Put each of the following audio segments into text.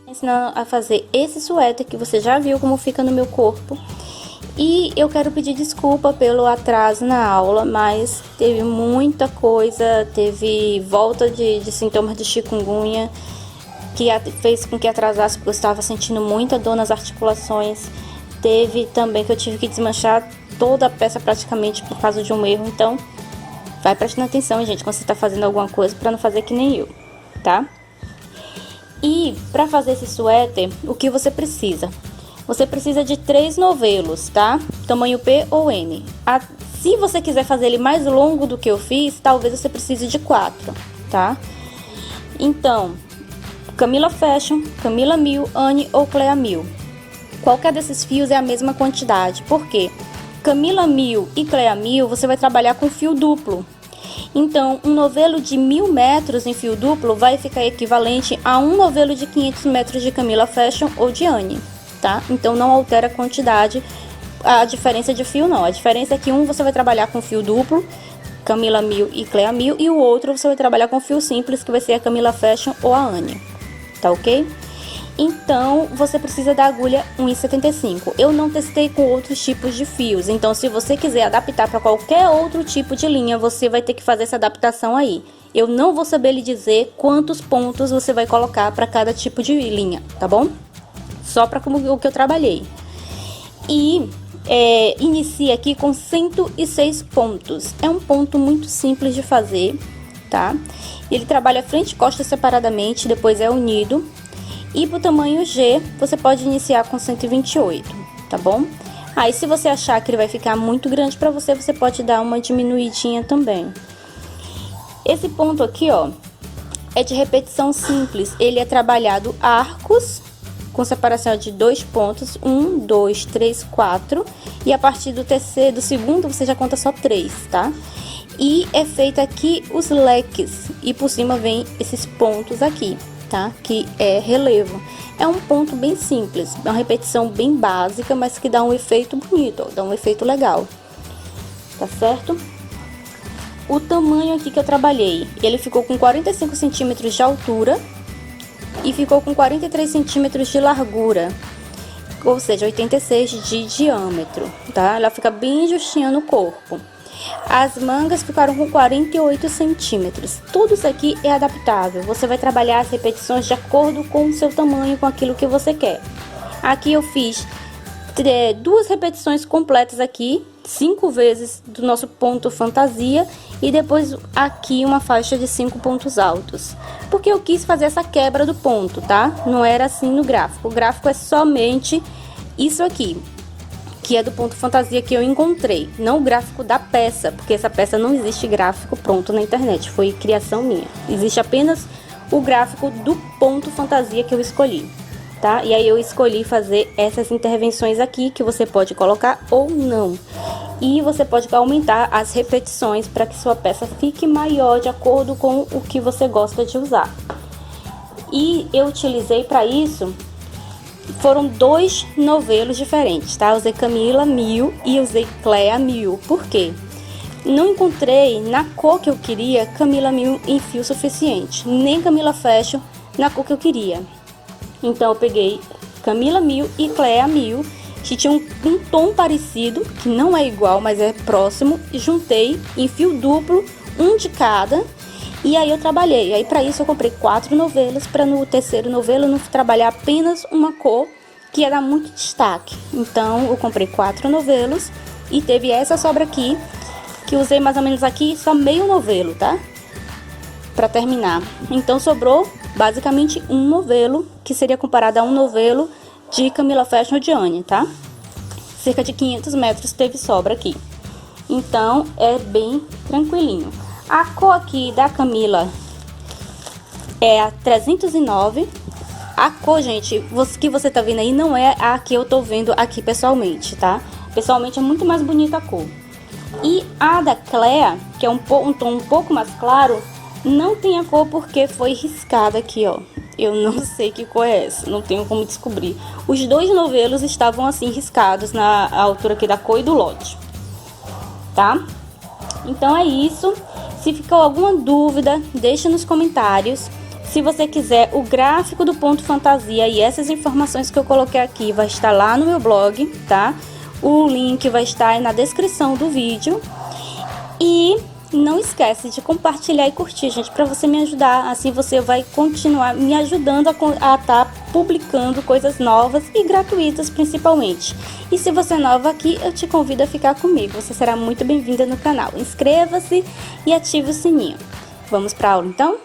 Ensinando a fazer esse suéter que você já viu como fica no meu corpo. E eu quero pedir desculpa pelo atraso na aula, mas teve muita coisa, teve volta de sintomas de chikungunya, que fez com que atrasasse, porque eu estava sentindo muita dor nas articulações. Teve também que eu tive que desmanchar toda a peça praticamente por causa de um erro. Então, vai prestando atenção, gente, quando você está fazendo alguma coisa, para não fazer que nem eu, tá? E para fazer esse suéter, o que você precisa? Você precisa de 3 novelos, tá? Tamanho P ou M. Se você quiser fazer ele mais longo do que eu fiz, talvez você precise de 4, tá? Então, Camila Fashion, Camila Miu, Anne ou Clea Miu. Qualquer desses fios é a mesma quantidade. Por quê? Camila Miu e Clea Miu, você vai trabalhar com fio duplo. Então, um novelo de 1000 metros em fio duplo vai ficar equivalente a um novelo de 500 metros de Camila Fashion ou de Anne, tá? Então, não altera a quantidade, a diferença de fio não. A diferença é que um você vai trabalhar com fio duplo, Camila Miu e Clea Miu, e o outro você vai trabalhar com fio simples, que vai ser a Camila Fashion ou a Anne, tá ok? Então, você precisa da agulha 1,75. Eu não testei com outros tipos de fios, então se você quiser adaptar para qualquer outro tipo de linha, você vai ter que fazer essa adaptação aí. Eu não vou saber lhe dizer quantos pontos você vai colocar para cada tipo de linha, tá bom? Só para o que eu trabalhei. E inicia aqui com 106 pontos. É um ponto muito simples de fazer, tá? Ele trabalha frente e costa separadamente, depois é unido. E pro tamanho G, você pode iniciar com 128, tá bom? Aí, se você achar que ele vai ficar muito grande para você, você pode dar uma diminuidinha também. Esse ponto aqui, ó, é de repetição simples. Ele é trabalhado arcos, com separação de 2 pontos, 1, 2, 3, 4. E a partir do segundo, você já conta só 3, tá? E é feito aqui os leques, e por cima vem esses pontos aqui, tá? Que é relevo. É um ponto bem simples, é uma repetição bem básica, mas que dá um efeito bonito, ó, dá um efeito legal, tá certo? O tamanho aqui que eu trabalhei, ele ficou com 45 centímetros de altura e ficou com 43 centímetros de largura, ou seja, 86 de diâmetro, tá? Ela fica bem justinha no corpo. As mangas ficaram com 48 centímetros. Tudo isso aqui é adaptável. Você vai trabalhar as repetições de acordo com o seu tamanho, com aquilo que você quer. Aqui eu fiz 2 repetições completas aqui, 5 vezes do nosso ponto fantasia, e depois aqui uma faixa de 5 pontos altos. Porque eu quis fazer essa quebra do ponto, tá? Não era assim no gráfico. O gráfico é somente isso aqui, que é do ponto fantasia que eu encontrei, não o gráfico da peça, porque essa peça não existe gráfico pronto na internet, foi criação minha. Existe apenas o gráfico do ponto fantasia que eu escolhi, tá? E aí eu escolhi fazer essas intervenções aqui, que você pode colocar ou não. E você pode aumentar as repetições para que sua peça fique maior de acordo com o que você gosta de usar. E eu utilizei para isso, foram 2 novelos diferentes, tá? Eu usei Camila Miu e usei Clea Miu. Por quê? Não encontrei na cor que eu queria Camila Miu em fio suficiente, nem Camila Fashion na cor que eu queria. Então eu peguei Camila Miu e Clea Miu, que tinham um tom parecido, que não é igual, mas é próximo, e juntei em fio duplo, um de cada, E aí eu trabalhei, aí para isso eu comprei 4 novelos, para no terceiro novelo não trabalhar apenas uma cor, que ia dar muito destaque. Então eu comprei 4 novelos e teve essa sobra aqui, que usei mais ou menos aqui só meio novelo, tá? Para terminar. Então sobrou basicamente um novelo, que seria comparado a um novelo de Camila Fashion de Anne, tá? Cerca de 500 metros teve sobra aqui. Então é bem tranquilinho. A cor aqui da Camila é a 309. A cor, gente, que você tá vendo aí não é a que eu tô vendo aqui pessoalmente, tá? Pessoalmente é muito mais bonita a cor. E a da Clea, que é um tom um pouco mais claro, não tem a cor porque foi riscada aqui, ó. Eu não sei que cor é essa, não tenho como descobrir. Os dois novelos estavam assim riscados na altura aqui da cor e do lote, tá? Então é isso. Se ficou alguma dúvida, deixa nos comentários. Se você quiser o gráfico do ponto fantasia e essas informações que eu coloquei aqui, vai estar lá no meu blog, tá? O link vai estar aí na descrição do vídeo. E não esquece de compartilhar e curtir, gente, para você me ajudar. Assim você vai continuar me ajudando a estar publicando coisas novas e gratuitas principalmente. E se você é nova aqui, eu te convido a ficar comigo. Você será muito bem-vinda no canal. Inscreva-se e ative o sininho. Vamos para a aula então?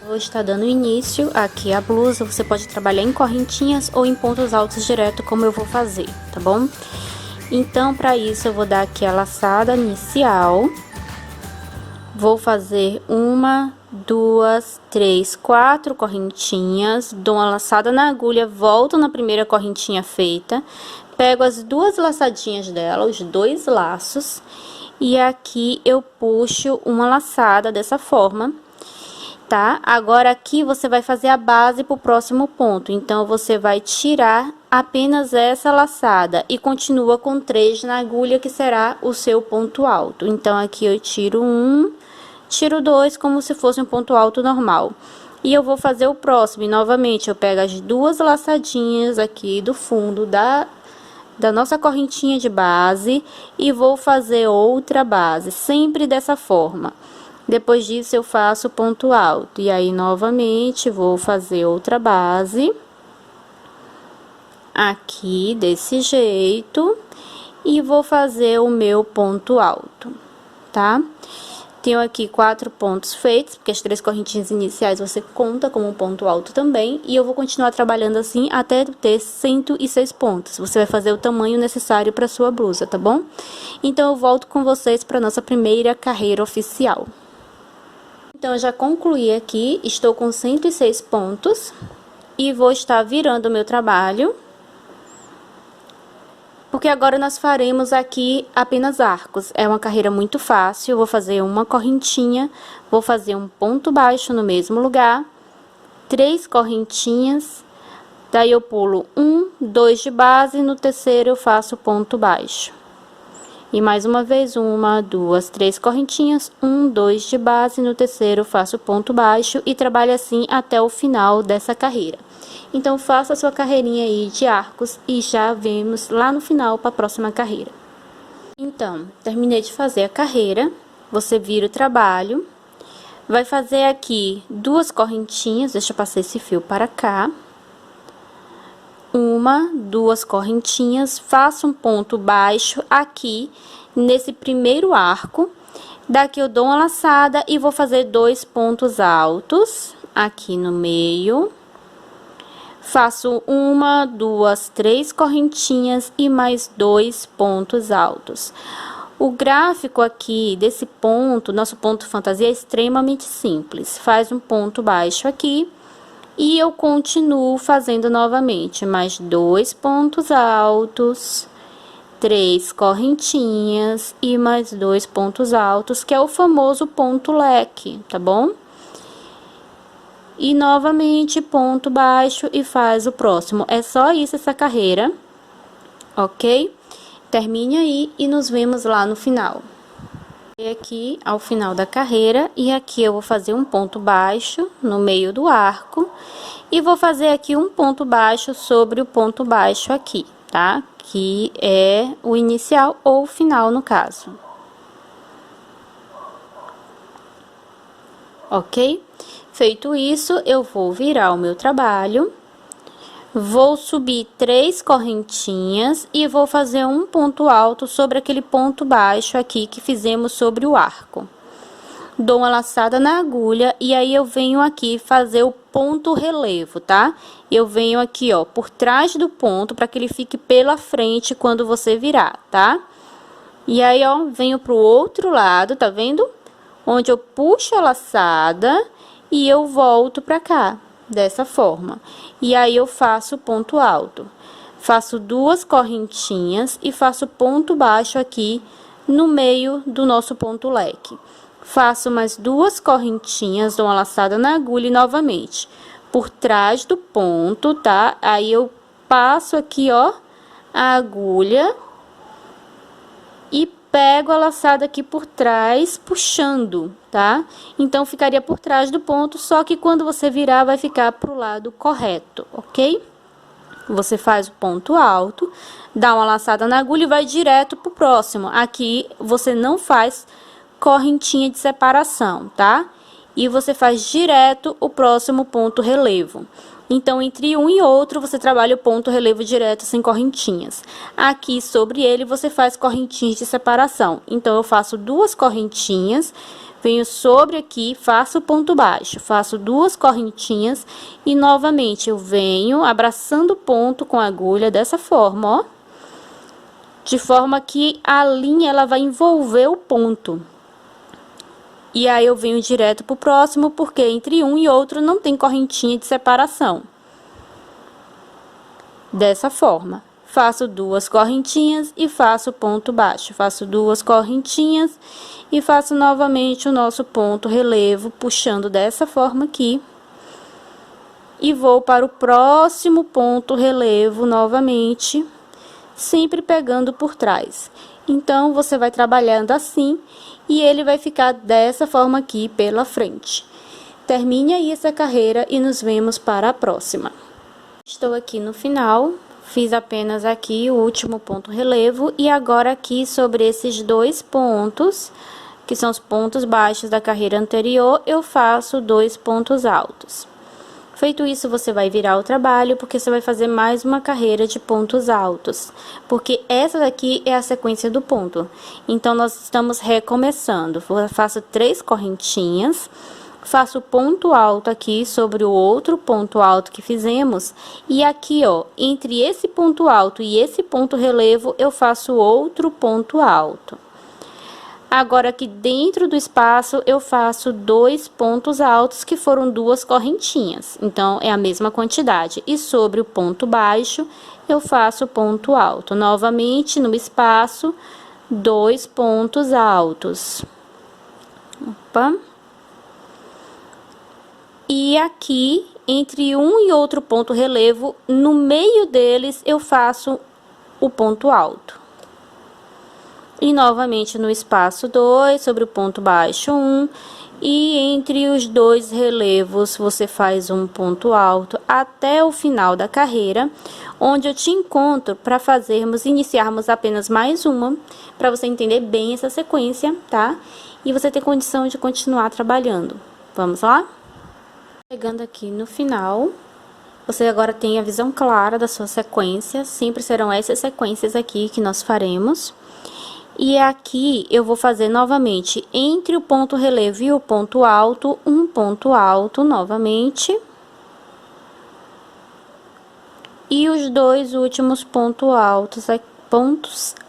Vou estar dando início aqui à blusa. Você pode trabalhar em correntinhas ou em pontos altos direto, como eu vou fazer, tá bom? Então, para isso, eu vou dar aqui a laçada inicial. Vou fazer 1, 2, 3, 4 correntinhas. Dou uma laçada na agulha, volto na primeira correntinha feita. Pego as duas laçadinhas dela, os dois laços. E aqui eu puxo uma laçada dessa forma. Tá? Agora aqui você vai fazer a base pro próximo ponto, então você vai tirar apenas essa laçada e continua com 3 na agulha, que será o seu ponto alto. Então aqui eu tiro 1, tiro 2, como se fosse um ponto alto normal. E eu vou fazer o próximo, e novamente eu pego as duas laçadinhas aqui do fundo da nossa correntinha de base e vou fazer outra base, sempre dessa forma. Depois disso, eu faço ponto alto. E aí, novamente, vou fazer outra base. Aqui, desse jeito. E vou fazer o meu ponto alto, tá? Tenho aqui 4 pontos feitos, porque as 3 correntinhas iniciais você conta como um ponto alto também. E eu vou continuar trabalhando assim até ter 106 pontos. Você vai fazer o tamanho necessário para sua blusa, tá bom? Então, eu volto com vocês para nossa primeira carreira oficial. Então, eu já concluí aqui, estou com 106 pontos e vou estar virando o meu trabalho, porque agora nós faremos aqui apenas arcos. É uma carreira muito fácil, eu vou fazer uma correntinha, vou fazer um ponto baixo no mesmo lugar, 3 correntinhas, daí eu pulo 1, 2 de base, no terceiro eu faço ponto baixo. E mais uma vez, 1, 2, 3 correntinhas, 1, 2 de base, no terceiro faço ponto baixo e trabalho assim até o final dessa carreira. Então, faça a sua carreirinha aí de arcos e já vemos lá no final para a próxima carreira. Então, terminei de fazer a carreira, você vira o trabalho, vai fazer aqui 2 correntinhas, deixa eu passar esse fio para cá. 1, 2 correntinhas, faço um ponto baixo aqui nesse primeiro arco. Daqui eu dou uma laçada e vou fazer 2 pontos altos aqui no meio. Faço 1, 2, 3 correntinhas e mais 2 pontos altos. O gráfico aqui desse ponto, nosso ponto fantasia, é extremamente simples. Faz um ponto baixo aqui. E eu continuo fazendo novamente mais 2 pontos altos, 3 correntinhas e mais 2 pontos altos, que é o famoso ponto leque, tá bom? E novamente ponto baixo e faz o próximo. É só isso essa carreira, ok? Termine aí e nos vemos lá no final. Aqui ao final da carreira, e aqui eu vou fazer um ponto baixo no meio do arco e vou fazer aqui um ponto baixo sobre o ponto baixo aqui, tá? Que é o inicial ou o final no caso. ok? Feito isso, eu vou virar o meu trabalho, vou subir 3 correntinhas e vou fazer um ponto alto sobre aquele ponto baixo aqui que fizemos sobre o arco. Dou uma laçada na agulha e aí eu venho aqui fazer o ponto relevo, tá? Eu venho aqui, ó, por trás do ponto para que ele fique pela frente quando você virar, tá? E aí, ó, venho pro outro lado, tá vendo? Onde eu puxo a laçada e eu volto pra cá, dessa forma. E aí, eu faço ponto alto. Faço 2 correntinhas e faço ponto baixo aqui no meio do nosso ponto leque. Faço mais 2 correntinhas, dou uma laçada na agulha e novamente por trás do ponto, tá? Aí eu passo aqui, ó, a agulha e pego a laçada aqui por trás, puxando, tá? Então, ficaria por trás do ponto, só que quando você virar, vai ficar pro lado correto, ok? Você faz o ponto alto, dá uma laçada na agulha e vai direto pro próximo. Aqui, você não faz correntinha de separação, tá? E você faz direto o próximo ponto relevo. Então, entre um e outro, você trabalha o ponto relevo direto sem correntinhas. Aqui, sobre ele, você faz correntinhas de separação. Então, eu faço 2 correntinhas, venho sobre aqui, faço o ponto baixo, faço 2 correntinhas e, novamente, eu venho abraçando o ponto com a agulha dessa forma, ó. De forma que a linha, ela vai envolver o ponto. E aí, eu venho direto pro próximo, porque entre um e outro não tem correntinha de separação. Dessa forma, faço 2 correntinhas e faço ponto baixo. Faço 2 correntinhas e faço novamente o nosso ponto relevo, puxando dessa forma aqui. E vou para o próximo ponto relevo novamente, sempre pegando por trás. Então, você vai trabalhando assim e ele vai ficar dessa forma aqui pela frente. Termine aí essa carreira e nos vemos para a próxima. Estou aqui no final, fiz apenas aqui o último ponto relevo e agora aqui sobre esses 2 pontos, que são os pontos baixos da carreira anterior, eu faço 2 pontos altos. Feito isso, você vai virar o trabalho, porque você vai fazer mais uma carreira de pontos altos. Porque essa daqui é a sequência do ponto. Então, nós estamos recomeçando. Eu faço 3 correntinhas, faço ponto alto aqui sobre o outro ponto alto que fizemos. E aqui, ó, entre esse ponto alto e esse ponto relevo, eu faço outro ponto alto. Agora, aqui dentro do espaço, eu faço 2 pontos altos, que foram 2 correntinhas. Então, é a mesma quantidade. E sobre o ponto baixo, eu faço ponto alto. Novamente, no espaço, 2 pontos altos. Opa. E aqui, entre um e outro ponto relevo, no meio deles, eu faço o ponto alto. E novamente no espaço 2, sobre o ponto baixo 1, e entre os 2 relevos você faz um ponto alto até o final da carreira, onde eu te encontro para iniciarmos apenas mais uma, para você entender bem essa sequência, tá? E você ter condição de continuar trabalhando. Vamos lá? Chegando aqui no final, você agora tem a visão clara da sua sequência, sempre serão essas sequências aqui que nós faremos. E aqui eu vou fazer novamente, entre o ponto relevo e o ponto alto, um ponto alto novamente. E os 2 últimos pontos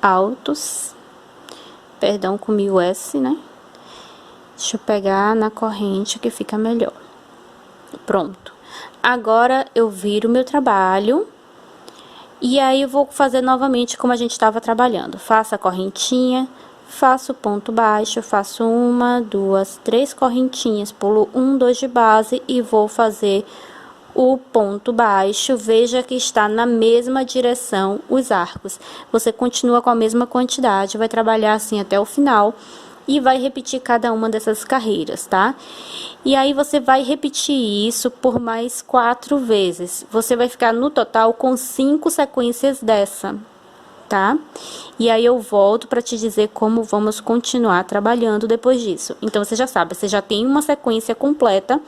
altos, perdão, comi o S, né? Deixa eu pegar na corrente que fica melhor. Pronto. Agora, eu viro meu trabalho. E aí, eu vou fazer novamente como a gente estava trabalhando. Faço a correntinha, faço ponto baixo, faço 1, 2, 3 correntinhas, pulo 1, 2 de base e vou fazer o ponto baixo. Veja que está na mesma direção os arcos. Você continua com a mesma quantidade, vai trabalhar assim até o final. E vai repetir cada uma dessas carreiras, tá? E aí, você vai repetir isso por mais 4 vezes. Você vai ficar no total com 5 sequências dessa. tá? E aí eu volto para te dizer como vamos continuar trabalhando depois disso. Então, você já sabe, você já tem uma sequência completa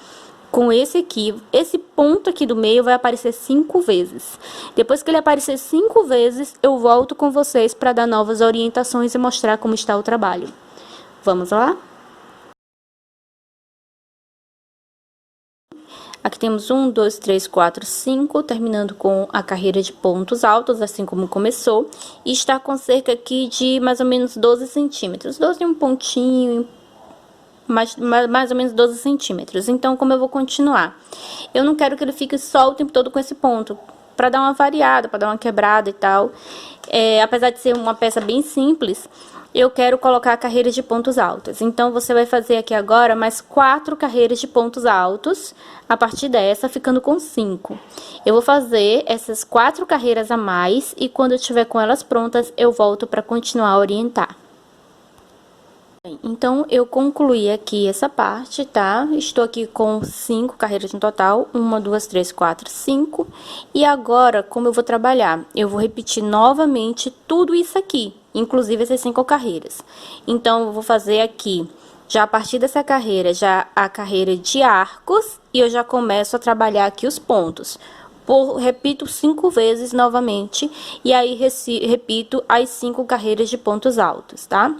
com esse aqui. Esse ponto aqui do meio vai aparecer 5 vezes. Depois que ele aparecer 5 vezes, eu volto com vocês para dar novas orientações e mostrar como está o trabalho. Vamos lá? Aqui temos 1, 2, 3, 4, 5, terminando com a carreira de pontos altos, assim como começou. E está com cerca aqui de mais ou menos 12 centímetros. 12 um pontinho, mais ou menos 12 centímetros. Então, como eu vou continuar? Eu não quero que ele fique só o tempo todo com esse ponto, para dar uma variada, para dar uma quebrada e tal. Apesar de ser uma peça bem simples, eu quero colocar carreiras de pontos altos. Então, você vai fazer aqui agora mais 4 carreiras de pontos altos, a partir dessa, ficando com 5. Eu vou fazer essas 4 carreiras a mais, e quando eu estiver com elas prontas, eu volto para continuar a orientar. Então, eu concluí aqui essa parte, tá? Estou aqui com 5 carreiras no total, 1, 2, 3, 4, 5. E agora, como eu vou trabalhar? Eu vou repetir novamente tudo isso aqui, inclusive essas 5 carreiras. Então, eu vou fazer aqui, já a partir dessa carreira, já a carreira de arcos, e eu já começo a trabalhar aqui os pontos. Repito 5 vezes novamente, e aí repito as 5 carreiras de pontos altos, tá?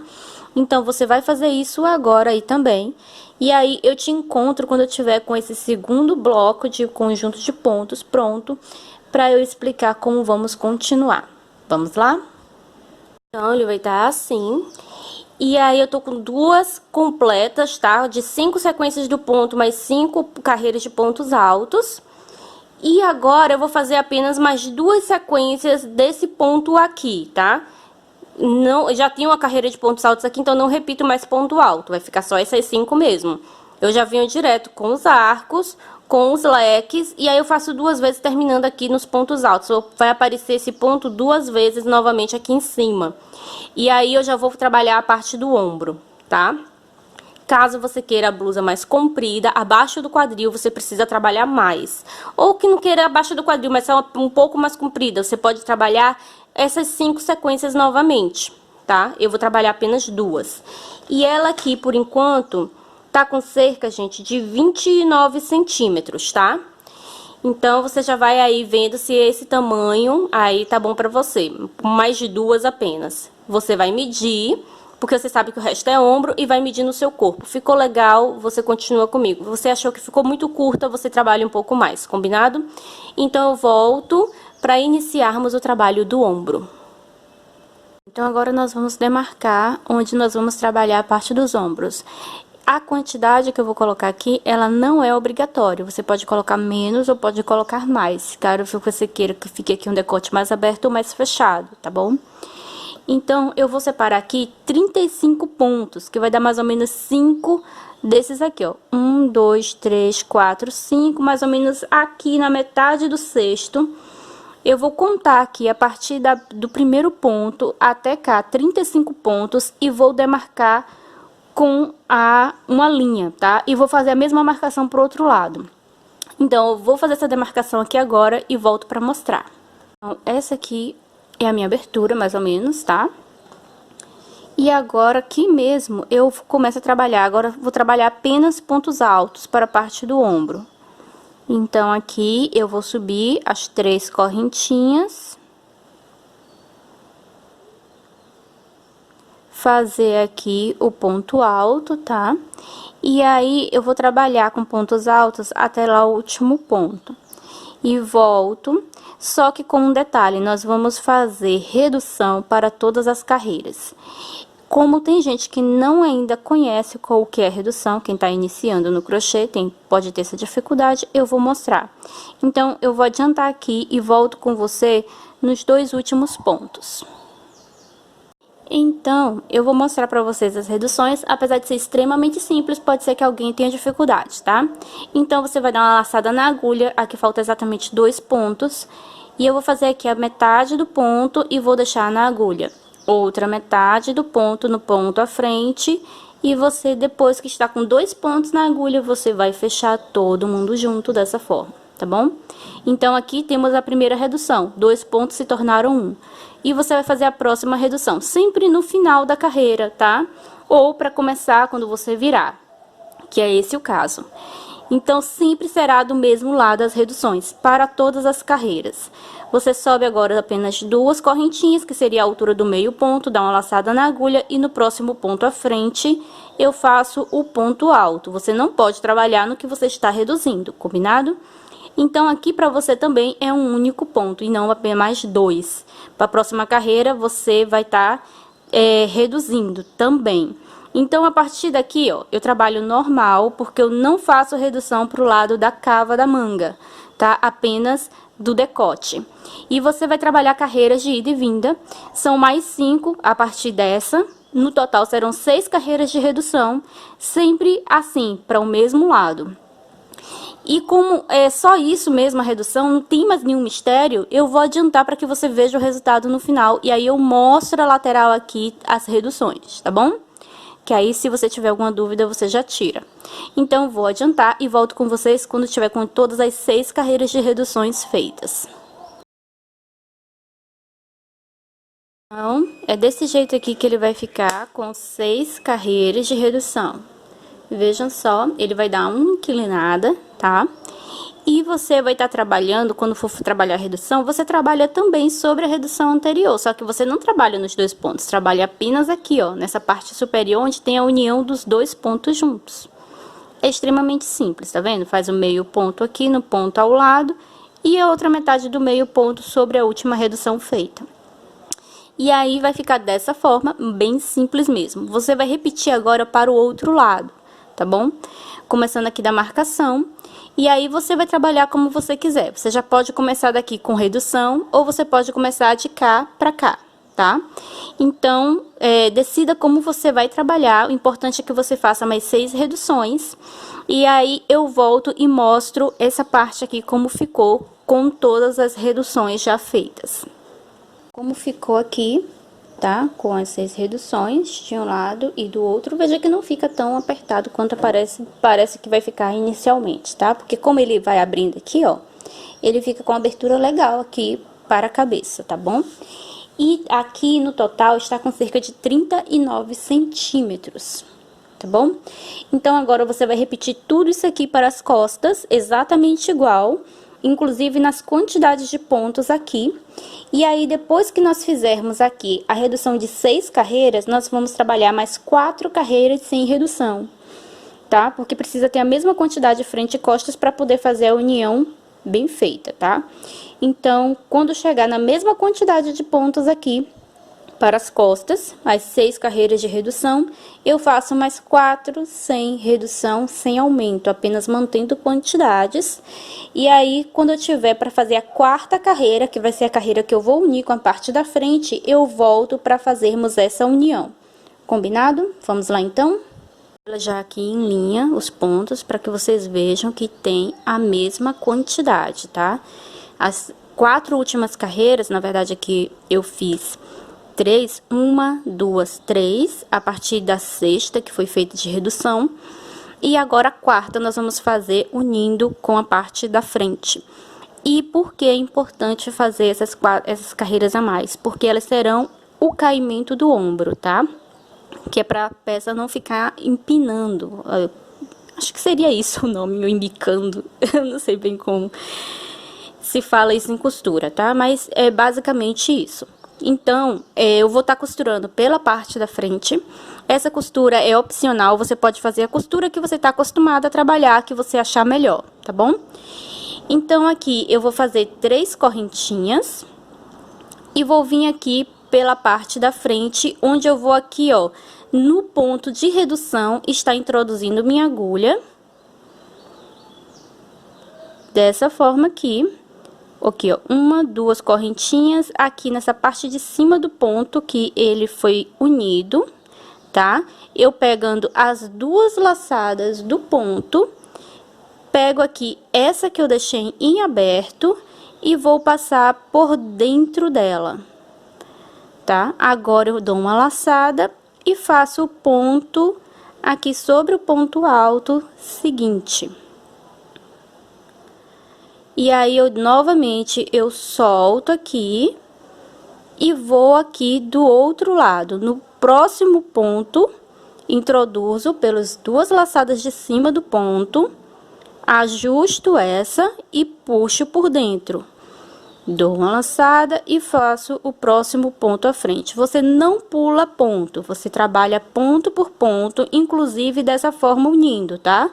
Então, você vai fazer isso agora aí também. E aí, eu te encontro quando eu tiver com esse segundo bloco de conjunto de pontos pronto, para eu explicar como vamos continuar. Vamos lá? Então, ele vai estar assim. E aí, eu tô com 2 completas, tá? De 5 sequências do ponto, mais 5 carreiras de pontos altos. E agora, eu vou fazer apenas mais 2 sequências desse ponto aqui, tá? Não, já tinha uma carreira de pontos altos aqui, então não repito mais ponto alto, vai ficar só essas 5 mesmo. Eu já venho direto com os arcos, com os leques, e aí eu faço 2 vezes terminando aqui nos pontos altos. Vai aparecer esse ponto 2 vezes novamente aqui em cima. E aí eu já vou trabalhar a parte do ombro, tá? Caso você queira a blusa mais comprida, abaixo do quadril você precisa trabalhar mais. Ou que não queira abaixo do quadril, mas só um pouco mais comprida, você pode trabalhar essas 5 sequências novamente, tá? Eu vou trabalhar apenas 2. E ela aqui, por enquanto, tá com cerca, gente, de 29 centímetros, tá? Então, você já vai aí vendo se esse tamanho aí tá bom pra você. Mais de 2 apenas. Você vai medir, porque você sabe que o resto é ombro, e vai medir no seu corpo. Ficou legal, você continua comigo. Você achou que ficou muito curta, você trabalha um pouco mais, combinado? Então, eu volto para iniciarmos o trabalho do ombro. Então, agora nós vamos demarcar onde nós vamos trabalhar a parte dos ombros. A quantidade que eu vou colocar aqui, ela não é obrigatória. Você pode colocar menos ou pode colocar mais, caso você queira que fique aqui um decote mais aberto ou mais fechado, tá bom? Então, eu vou separar aqui 35 pontos, que vai dar mais ou menos 5 desses aqui, ó. 1, 2, 3, 4, 5, mais ou menos aqui na metade do cesto. Eu vou contar aqui a partir do primeiro ponto até cá, 35 pontos, e vou demarcar com uma linha, tá? E vou fazer a mesma marcação pro outro lado. Então, eu vou fazer essa demarcação aqui agora e volto pra mostrar. Então, essa aqui é a minha abertura, mais ou menos, tá? E agora, aqui mesmo, eu começo a trabalhar. Agora, vou trabalhar apenas pontos altos para a parte do ombro. Então, aqui, eu vou subir as 3 correntinhas. Fazer aqui o ponto alto, tá? E aí, eu vou trabalhar com pontos altos até lá o último ponto. E volto, só que com um detalhe, nós vamos fazer redução para todas as carreiras. Como tem gente que não ainda conhece o que é redução, quem tá iniciando no crochê pode ter essa dificuldade, eu vou mostrar. Então, eu vou adiantar aqui e volto com você nos 2 últimos pontos. Então, eu vou mostrar pra vocês as reduções, apesar de ser extremamente simples, pode ser que alguém tenha dificuldade, tá? Então, você vai dar uma laçada na agulha, aqui falta exatamente 2 pontos, e eu vou fazer aqui a metade do ponto e vou deixar na agulha. Outra metade do ponto no ponto à frente, e você, depois que está com 2 pontos na agulha, você vai fechar todo mundo junto dessa forma, tá bom? Então, aqui temos a primeira redução, 2 pontos se tornaram 1. E você vai fazer a próxima redução, sempre no final da carreira, tá? Ou para começar quando você virar, que é esse o caso. Então, sempre será do mesmo lado as reduções, para todas as carreiras. Você sobe agora apenas 2 correntinhas, que seria a altura do meio ponto, dá uma laçada na agulha e no próximo ponto à frente, eu faço o ponto alto. Você não pode trabalhar no que você está reduzindo, combinado? Então, aqui para você também é um único ponto e não apenas mais 2. Para a próxima carreira, você vai estar reduzindo também. Então, a partir daqui, ó, eu trabalho normal, porque eu não faço redução para o lado da cava da manga, tá? Apenas do decote. E você vai trabalhar carreiras de ida e vinda, são mais 5 a partir dessa. No total, serão 6 carreiras de redução, sempre assim, para o mesmo lado. E como é só isso mesmo, a redução, não tem mais nenhum mistério, eu vou adiantar para que você veja o resultado no final. E aí eu mostro a lateral aqui, as reduções, tá bom? Que aí, se você tiver alguma dúvida, você já tira. Então, vou adiantar e volto com vocês quando tiver com todas as 6 carreiras de reduções feitas. Então, é desse jeito aqui que ele vai ficar com 6 carreiras de redução. Vejam só, ele vai dar uma inclinada, tá? E você vai estar trabalhando, quando for trabalhar a redução, você trabalha também sobre a redução anterior, só que você não trabalha nos 2 pontos, trabalha apenas aqui, ó, nessa parte superior, onde tem a união dos 2 pontos juntos. É extremamente simples, tá vendo? Faz o meio ponto aqui no ponto ao lado e a outra metade do meio ponto sobre a última redução feita. E aí, vai ficar dessa forma, bem simples mesmo. Você vai repetir agora para o outro lado, tá bom? Começando aqui da marcação. E aí, você vai trabalhar como você quiser. Você já pode começar daqui com redução, ou você pode começar de cá pra cá, tá? Então, decida como você vai trabalhar. O importante é que você faça mais 6 reduções. E aí, eu volto e mostro essa parte aqui, como ficou com todas as reduções já feitas. Como ficou aqui, tá? Com as 6 reduções de um lado e do outro. Veja que não fica tão apertado quanto parece que vai ficar inicialmente, tá? Porque como ele vai abrindo aqui, ó, ele fica com abertura legal aqui para a cabeça, tá bom? E aqui no total está com cerca de 39 centímetros, tá bom? Então, agora você vai repetir tudo isso aqui para as costas, exatamente igual, inclusive nas quantidades de pontos aqui. E aí, depois que nós fizermos aqui a redução de 6 carreiras, nós vamos trabalhar mais 4 carreiras sem redução, tá? Porque precisa ter a mesma quantidade de frente e costas para poder fazer a união bem feita, tá? Então, quando chegar na mesma quantidade de pontos aqui, para as costas, as 6 carreiras de redução, eu faço mais 4 sem redução, sem aumento, apenas mantendo quantidades. E aí, quando eu tiver para fazer a 4ª carreira, que vai ser a carreira que eu vou unir com a parte da frente, eu volto para fazermos essa união. Combinado? Vamos lá, então? Já aqui em linha, os pontos, para que vocês vejam que tem a mesma quantidade, tá? As 4 últimas carreiras, na verdade, aqui eu fiz 3, 1, 2, 3, a partir da 6ª, que foi feita de redução. E agora a 4ª nós vamos fazer unindo com a parte da frente. E por que é importante fazer essas carreiras a mais? Porque elas serão o caimento do ombro, tá? Que é para a peça não ficar empinando. Acho que seria isso o nome, ou embicando. Eu não sei bem como se fala isso em costura, tá? Mas é basicamente isso. Então, eu vou estar costurando pela parte da frente. Essa costura é opcional, você pode fazer a costura que você está acostumado a trabalhar, que você achar melhor, tá bom? Então, aqui eu vou fazer 3 correntinhas e vou vir aqui pela parte da frente, onde eu vou aqui, ó, no ponto de redução, está introduzindo minha agulha. Dessa forma aqui. Aqui, ó, 1, 2 correntinhas aqui nessa parte de cima do ponto que ele foi unido, tá? Eu pegando as 2 laçadas do ponto, pego aqui essa que eu deixei em aberto e vou passar por dentro dela, tá? Agora, eu dou uma laçada e faço o ponto aqui sobre o ponto alto seguinte. E aí, eu novamente, eu solto aqui e vou aqui do outro lado. No próximo ponto, introduzo pelas duas laçadas de cima do ponto, ajusto essa e puxo por dentro. Dou uma laçada e faço o próximo ponto à frente. Você não pula ponto, você trabalha ponto por ponto, inclusive dessa forma unindo, tá?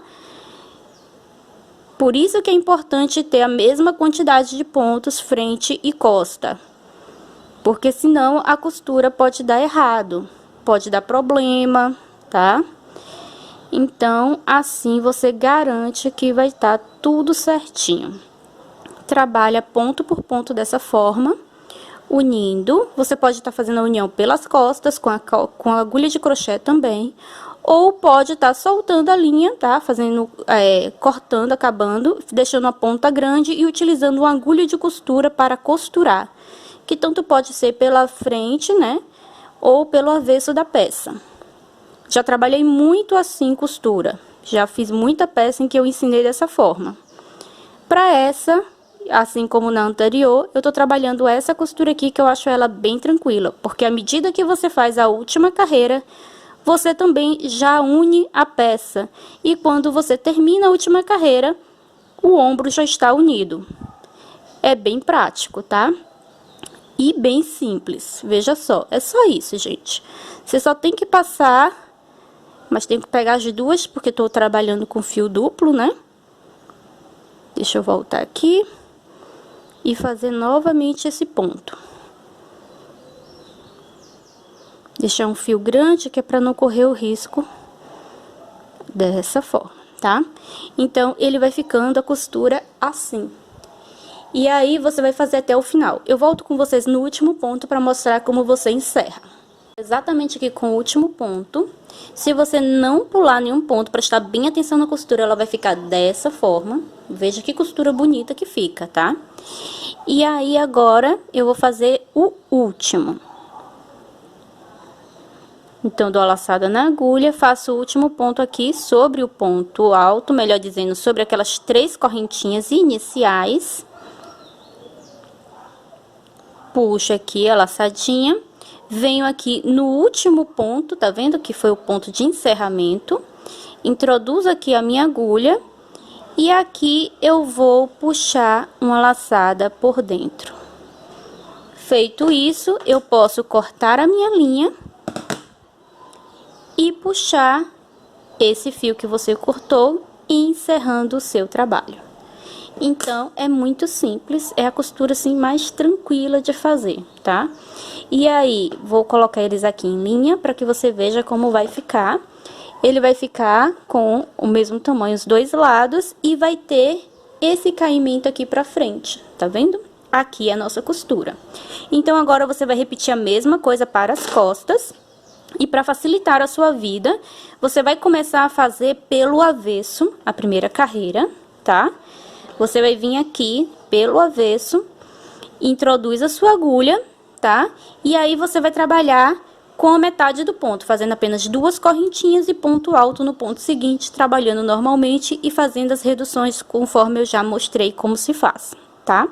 Por isso que é importante ter a mesma quantidade de pontos frente e costa. Porque senão a costura pode dar errado, pode dar problema, tá? Então, assim você garante que vai estar tudo certinho. Trabalha ponto por ponto dessa forma, unindo. Você pode estar fazendo a união pelas costas, com a agulha de crochê também. Ou pode estar soltando a linha, tá? Fazendo, cortando, acabando, deixando a ponta grande e utilizando uma agulha de costura para costurar. Que tanto pode ser pela frente, né? Ou pelo avesso da peça. Já trabalhei muito assim costura. Já fiz muita peça em que eu ensinei dessa forma. Para essa, assim como na anterior, eu tô trabalhando essa costura aqui que eu acho ela bem tranquila. Porque à medida que você faz a última carreira, você também já une a peça. E quando você termina a última carreira, o ombro já está unido. É bem prático, tá? E bem simples. Veja só, é só isso, gente. Você só tem que passar, mas tem que pegar as duas, porque tô trabalhando com fio duplo, né? Deixa eu voltar aqui e fazer novamente esse ponto. Deixar um fio grande, que é para não correr o risco dessa forma, tá? Então, ele vai ficando a costura assim. E aí, você vai fazer até o final. Eu volto com vocês no último ponto para mostrar como você encerra. Exatamente aqui com o último ponto. Se você não pular nenhum ponto, prestar bem atenção na costura, ela vai ficar dessa forma. Veja que costura bonita que fica, tá? E aí, agora, eu vou fazer o último. Então, dou a laçada na agulha, faço o último ponto aqui sobre o ponto alto, melhor dizendo, sobre aquelas 3 correntinhas iniciais. Puxo aqui a laçadinha, venho aqui no último ponto, tá vendo? Que foi o ponto de encerramento. Introduzo aqui a minha agulha e aqui eu vou puxar uma laçada por dentro. Feito isso, eu posso cortar a minha linha e puxar esse fio que você cortou e encerrando o seu trabalho. Então, é muito simples, é a costura assim mais tranquila de fazer, tá? E aí, vou colocar eles aqui em linha para que você veja como vai ficar. Ele vai ficar com o mesmo tamanho os dois lados e vai ter esse caimento aqui pra frente, tá vendo? Aqui é a nossa costura. Então, agora você vai repetir a mesma coisa para as costas. E para facilitar a sua vida, você vai começar a fazer pelo avesso a primeira carreira, tá? Você vai vir aqui pelo avesso, introduz a sua agulha, tá? E aí, você vai trabalhar com a metade do ponto, fazendo apenas 2 correntinhas e ponto alto no ponto seguinte, trabalhando normalmente e fazendo as reduções conforme eu já mostrei como se faz, tá?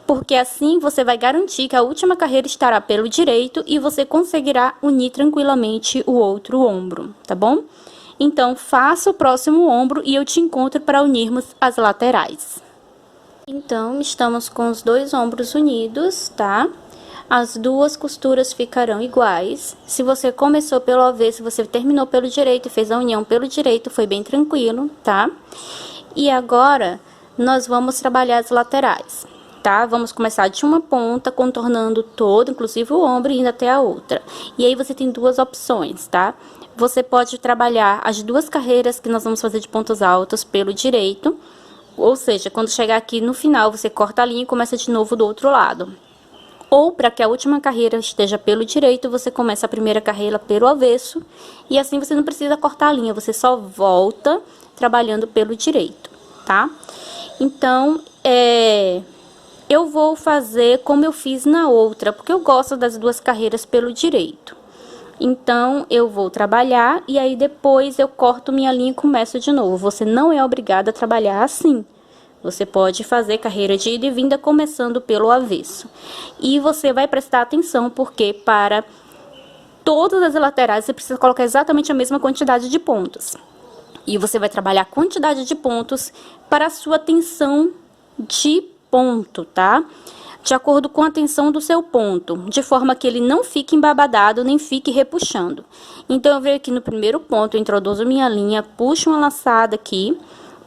Porque assim você vai garantir que a última carreira estará pelo direito e você conseguirá unir tranquilamente o outro ombro, tá bom? Então, faça o próximo ombro e eu te encontro para unirmos as laterais. Então, estamos com os 2 ombros unidos, tá? As 2 costuras ficarão iguais. Se você começou pelo avesso, você terminou pelo direito e fez a união pelo direito, foi bem tranquilo, tá? E agora, nós vamos trabalhar as laterais, tá? Vamos começar de uma ponta, contornando todo, inclusive o ombro, e indo até a outra. E aí, você tem 2 opções, tá? Você pode trabalhar as 2 carreiras que nós vamos fazer de pontos altos pelo direito. Ou seja, quando chegar aqui no final, você corta a linha e começa de novo do outro lado. Ou, para que a última carreira esteja pelo direito, você começa a primeira carreira pelo avesso. E assim você não precisa cortar a linha, você só volta trabalhando pelo direito, tá? Então, eu vou fazer como eu fiz na outra, porque eu gosto das 2 carreiras pelo direito. Então, eu vou trabalhar e aí depois eu corto minha linha e começo de novo. Você não é obrigado a trabalhar assim. Você pode fazer carreira de ida e vinda começando pelo avesso. E você vai prestar atenção porque para todas as laterais você precisa colocar exatamente a mesma quantidade de pontos. E você vai trabalhar a quantidade de pontos para a sua tensão de ponto, tá? De acordo com a tensão do seu ponto, de forma que ele não fique embabadado, nem fique repuxando. Então, eu venho aqui no primeiro ponto, eu introduzo minha linha, puxo uma laçada aqui,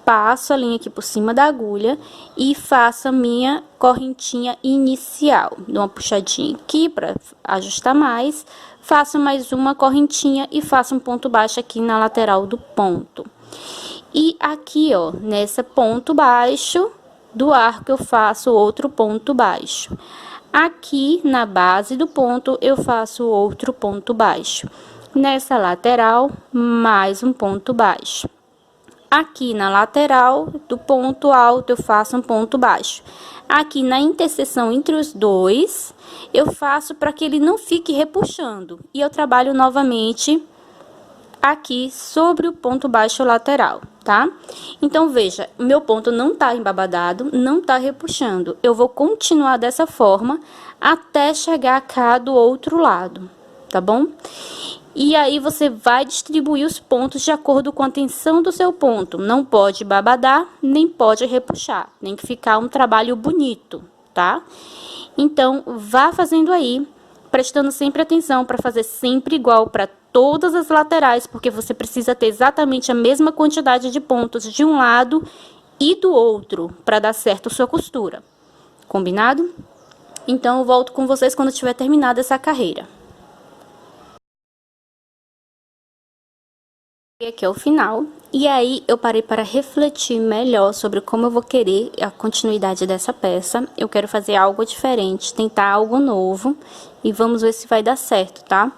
passo a linha aqui por cima da agulha e faço a minha correntinha inicial. Dou uma puxadinha aqui para ajustar mais, faço mais uma correntinha e faço um ponto baixo aqui na lateral do ponto. E aqui, ó, nesse ponto baixo do arco eu faço outro ponto baixo. Aqui na base do ponto eu faço outro ponto baixo. Nessa lateral, mais um ponto baixo. Aqui na lateral do ponto alto eu faço um ponto baixo. Aqui na interseção entre os dois, eu faço para que ele não fique repuxando. E eu trabalho novamente aqui sobre o ponto baixo lateral, tá? Então, veja, o meu ponto não tá embabadado, não tá repuxando. Eu vou continuar dessa forma até chegar cá do outro lado, tá bom? E aí, você vai distribuir os pontos de acordo com a tensão do seu ponto. Não pode babadar, nem pode repuxar. Tem que ficar um trabalho bonito, tá? Então, vá fazendo aí, prestando sempre atenção para fazer sempre igual para todas as laterais, porque você precisa ter exatamente a mesma quantidade de pontos de um lado e do outro, para dar certo a sua costura. Combinado? Então, eu volto com vocês quando tiver terminado essa carreira. Aqui é o final, e aí eu parei para refletir melhor sobre como eu vou querer a continuidade dessa peça. Eu quero fazer algo diferente, tentar algo novo, e vamos ver se vai dar certo, tá?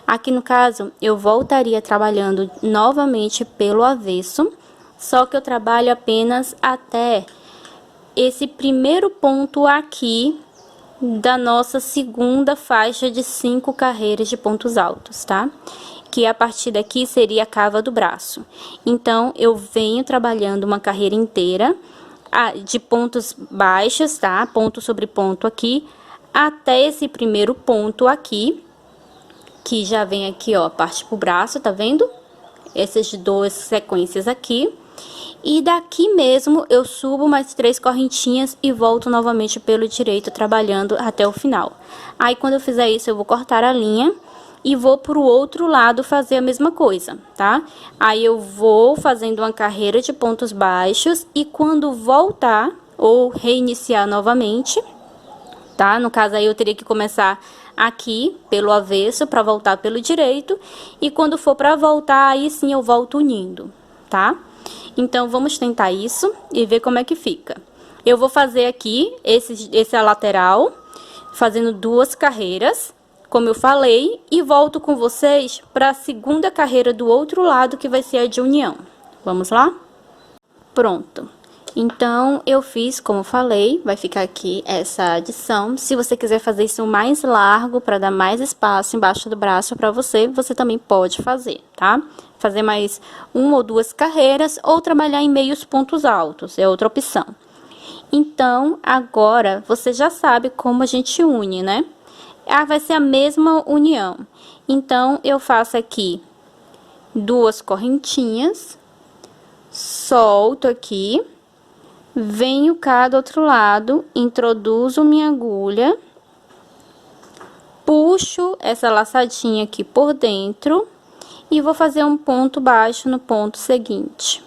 Aqui no caso, eu voltaria trabalhando novamente pelo avesso, só que eu trabalho apenas até esse primeiro ponto aqui da nossa segunda faixa de 5 carreiras de pontos altos, tá? Que a partir daqui seria a cava do braço. Então, eu venho trabalhando uma carreira inteira de pontos baixos, tá? Ponto sobre ponto aqui, até esse primeiro ponto aqui, que já vem aqui, ó, parte pro braço, tá vendo? Essas duas sequências aqui. E daqui mesmo, eu subo mais 3 correntinhas e volto novamente pelo direito, trabalhando até o final. Aí, quando eu fizer isso, eu vou cortar a linha e vou pro outro lado fazer a mesma coisa, tá? Aí, eu vou fazendo uma carreira de pontos baixos e quando voltar, ou reiniciar novamente, tá? No caso, aí eu teria que começar aqui pelo avesso para voltar pelo direito. E quando for para voltar, aí sim eu volto unindo, tá? Então, vamos tentar isso e ver como é que fica. Eu vou fazer aqui esse lateral, fazendo 2 carreiras, como eu falei, e volto com vocês para a segunda carreira do outro lado, que vai ser a de união. Vamos lá? Pronto. Então, eu fiz, como falei, vai ficar aqui essa adição. Se você quiser fazer isso mais largo, para dar mais espaço embaixo do braço para você, você também pode fazer, tá? Fazer mais 1 ou 2 carreiras, ou trabalhar em meios pontos altos, é outra opção. Então, agora, você já sabe como a gente une, né? Vai ser a mesma união. Então, eu faço aqui 2 correntinhas, solto aqui, venho cá do outro lado, introduzo minha agulha, puxo essa laçadinha aqui por dentro e vou fazer um ponto baixo no ponto seguinte.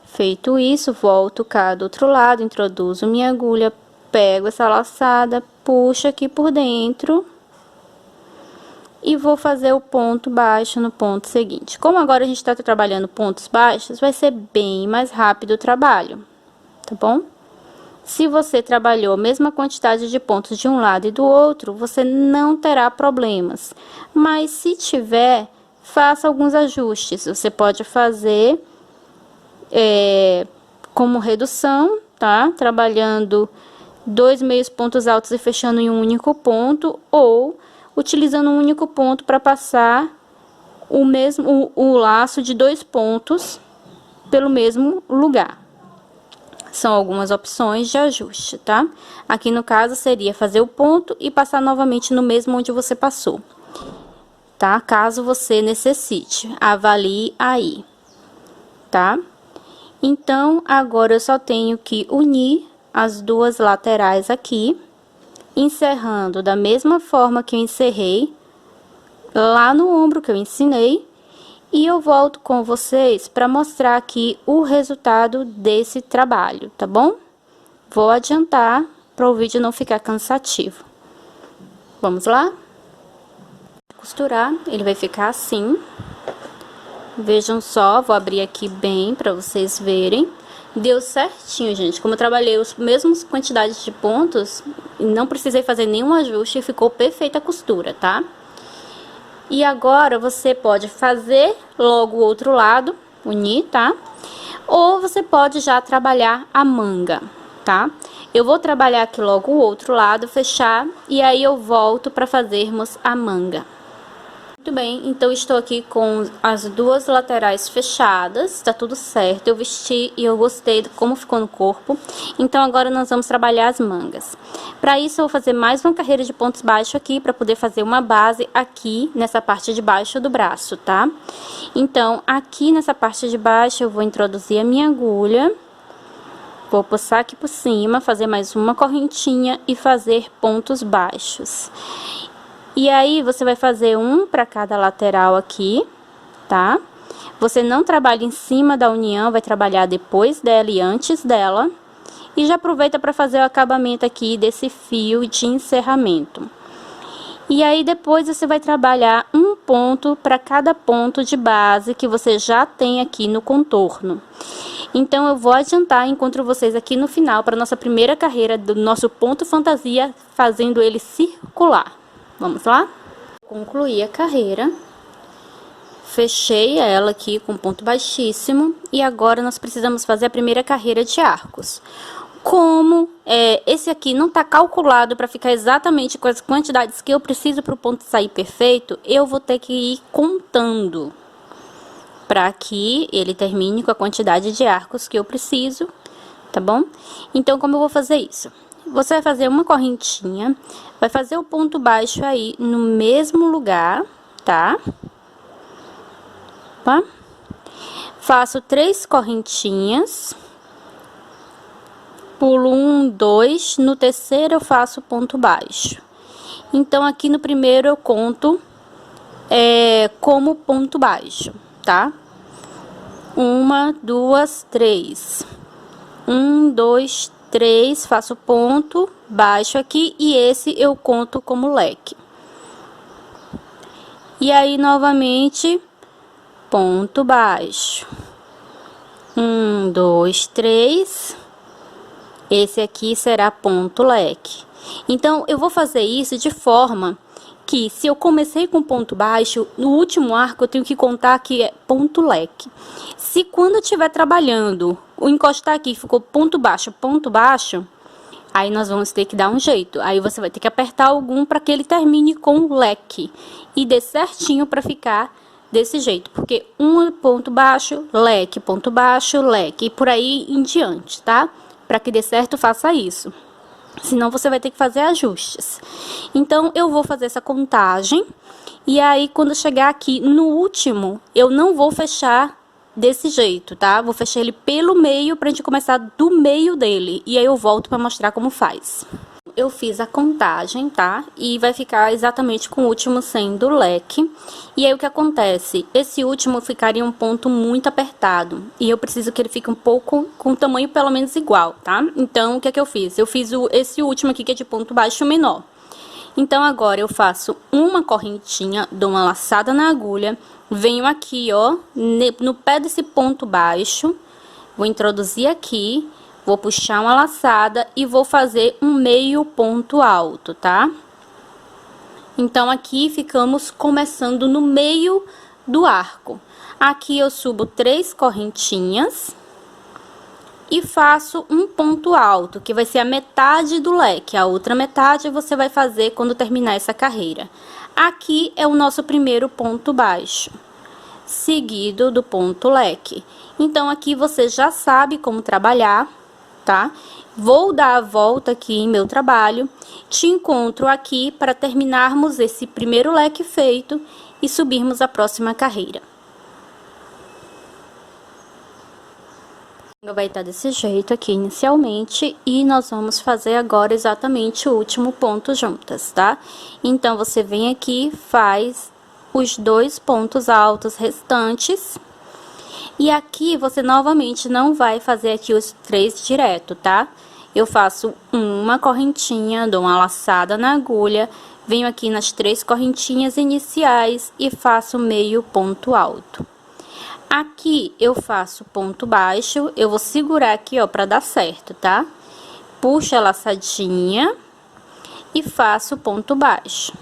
Feito isso, volto cá do outro lado, introduzo minha agulha, pego essa laçada, puxo aqui por dentro e vou fazer o ponto baixo no ponto seguinte. Como agora a gente tá trabalhando pontos baixos, vai ser bem mais rápido o trabalho, tá bom? Se você trabalhou a mesma quantidade de pontos de um lado e do outro, você não terá problemas. Mas se tiver, faça alguns ajustes. Você pode fazer como redução, tá? Trabalhando 2 meios pontos altos e fechando em um único ponto, ou utilizando um único ponto para passar o laço de 2 pontos pelo mesmo lugar, São algumas opções de ajuste, tá? Aqui no caso seria fazer o ponto e passar novamente no mesmo onde você passou, tá? Caso você necessite, avalie aí, tá? Então, agora eu só tenho que unir as duas laterais aqui, encerrando da mesma forma que eu encerrei lá no ombro que eu ensinei. E eu volto com vocês para mostrar aqui o resultado desse trabalho, tá bom? Vou adiantar para o vídeo não ficar cansativo. Vamos lá? Costurar, ele vai ficar assim. Vejam só, vou abrir aqui bem para vocês verem. Deu certinho, gente. Como eu trabalhei as mesmas quantidades de pontos, não precisei fazer nenhum ajuste e ficou perfeita a costura, tá? E agora, você pode fazer logo o outro lado, unir, tá? Ou você pode já trabalhar a manga, tá? Eu vou trabalhar aqui logo o outro lado, fechar, e aí eu volto para fazermos a manga. Muito bem, então estou aqui com as duas laterais fechadas, tá tudo certo. Eu vesti e eu gostei de como ficou no corpo. Então agora nós vamos trabalhar as mangas. Para isso eu vou fazer mais uma carreira de pontos baixos aqui, para poder fazer uma base aqui nessa parte de baixo do braço, tá? Então aqui nessa parte de baixo eu vou introduzir a minha agulha. Vou passar aqui por cima, fazer mais uma correntinha e fazer pontos baixos. E aí, você vai fazer um para cada lateral aqui, tá? Você não trabalha em cima da união, vai trabalhar depois dela e antes dela. E já aproveita para fazer o acabamento aqui desse fio de encerramento. E aí, depois você vai trabalhar um ponto para cada ponto de base que você já tem aqui no contorno. Então, eu vou adiantar e encontro vocês aqui no final para nossa primeira carreira do nosso ponto fantasia, fazendo ele circular. Vamos lá? Concluí a carreira, fechei ela aqui com ponto baixíssimo e agora nós precisamos fazer a primeira carreira de arcos. Como esse aqui não tá calculado para ficar exatamente com as quantidades que eu preciso para o ponto sair perfeito, eu vou ter que ir contando para que ele termine com a quantidade de arcos que eu preciso, tá bom? Então, como eu vou fazer isso? Você vai fazer uma correntinha, vai fazer o ponto baixo aí no mesmo lugar, tá? Tá? Faço 3 correntinhas, pulo 1, 2, no terceiro eu faço ponto baixo. Então, aqui no primeiro eu conto como ponto baixo, tá? 1, 2, 3. 1, 2, 3, faço ponto baixo aqui e esse eu conto como leque. E aí, novamente, ponto baixo. 1, 2, 3. Esse aqui será ponto leque. Então, eu vou fazer isso de forma que, se eu comecei com ponto baixo, no último arco eu tenho que contar que é ponto leque. Se quando eu estiver trabalhando, o encostar aqui ficou ponto baixo, aí nós vamos ter que dar um jeito. Aí você vai ter que apertar algum para que ele termine com leque. E dê certinho para ficar desse jeito. Porque um ponto baixo, leque, e por aí em diante, tá? Para que dê certo, faça isso. Senão você vai ter que fazer ajustes. Então, eu vou fazer essa contagem. E aí, quando chegar aqui no último, eu não vou fechar desse jeito, tá? Vou fechar ele pelo meio pra gente começar do meio dele. E aí eu volto pra mostrar como faz. Eu fiz a contagem, tá? E vai ficar exatamente com o último sendo leque. E aí o que acontece? Esse último ficaria um ponto muito apertado. E eu preciso que ele fique um pouco com o tamanho pelo menos igual, tá? Então, o que é que eu fiz? Eu fiz esse último aqui que é de ponto baixo menor. Então, agora eu faço uma correntinha, dou uma laçada na agulha, venho aqui, ó, no pé desse ponto baixo, vou introduzir aqui, vou puxar uma laçada e vou fazer um meio ponto alto, tá? Então, aqui ficamos começando no meio do arco. Aqui eu subo 3 correntinhas e faço um ponto alto, que vai ser a metade do leque. A outra metade você vai fazer quando terminar essa carreira. Aqui é o nosso primeiro ponto baixo, seguido do ponto leque. Então, aqui você já sabe como trabalhar, tá? Vou dar a volta aqui em meu trabalho, te encontro aqui para terminarmos esse primeiro leque feito e subirmos a próxima carreira. Vai estar desse jeito aqui inicialmente e nós vamos fazer agora exatamente o último ponto juntas, tá? Então, você vem aqui, faz os 2 pontos altos restantes. E aqui, você novamente não vai fazer aqui os 3 direto, tá? Eu faço uma correntinha, dou uma laçada na agulha, venho aqui nas 3 correntinhas iniciais e faço meio ponto alto. Aqui, eu faço ponto baixo, eu vou segurar aqui, ó, pra dar certo, tá? Puxo a laçadinha e faço ponto baixo.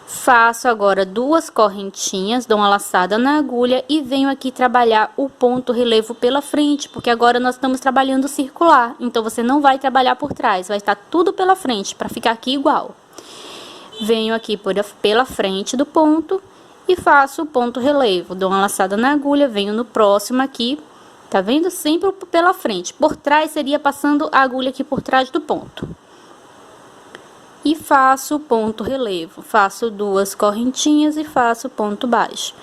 Faço agora 2 correntinhas, dou uma laçada na agulha e venho aqui trabalhar o ponto relevo pela frente, porque agora nós estamos trabalhando circular, então você não vai trabalhar por trás, vai estar tudo pela frente, para ficar aqui igual. Venho aqui pela frente do ponto e faço o ponto relevo, dou uma laçada na agulha, venho no próximo aqui, tá vendo? Sempre pela frente, por trás seria passando a agulha aqui por trás do ponto. E faço ponto relevo, faço 2 correntinhas e faço ponto baixo.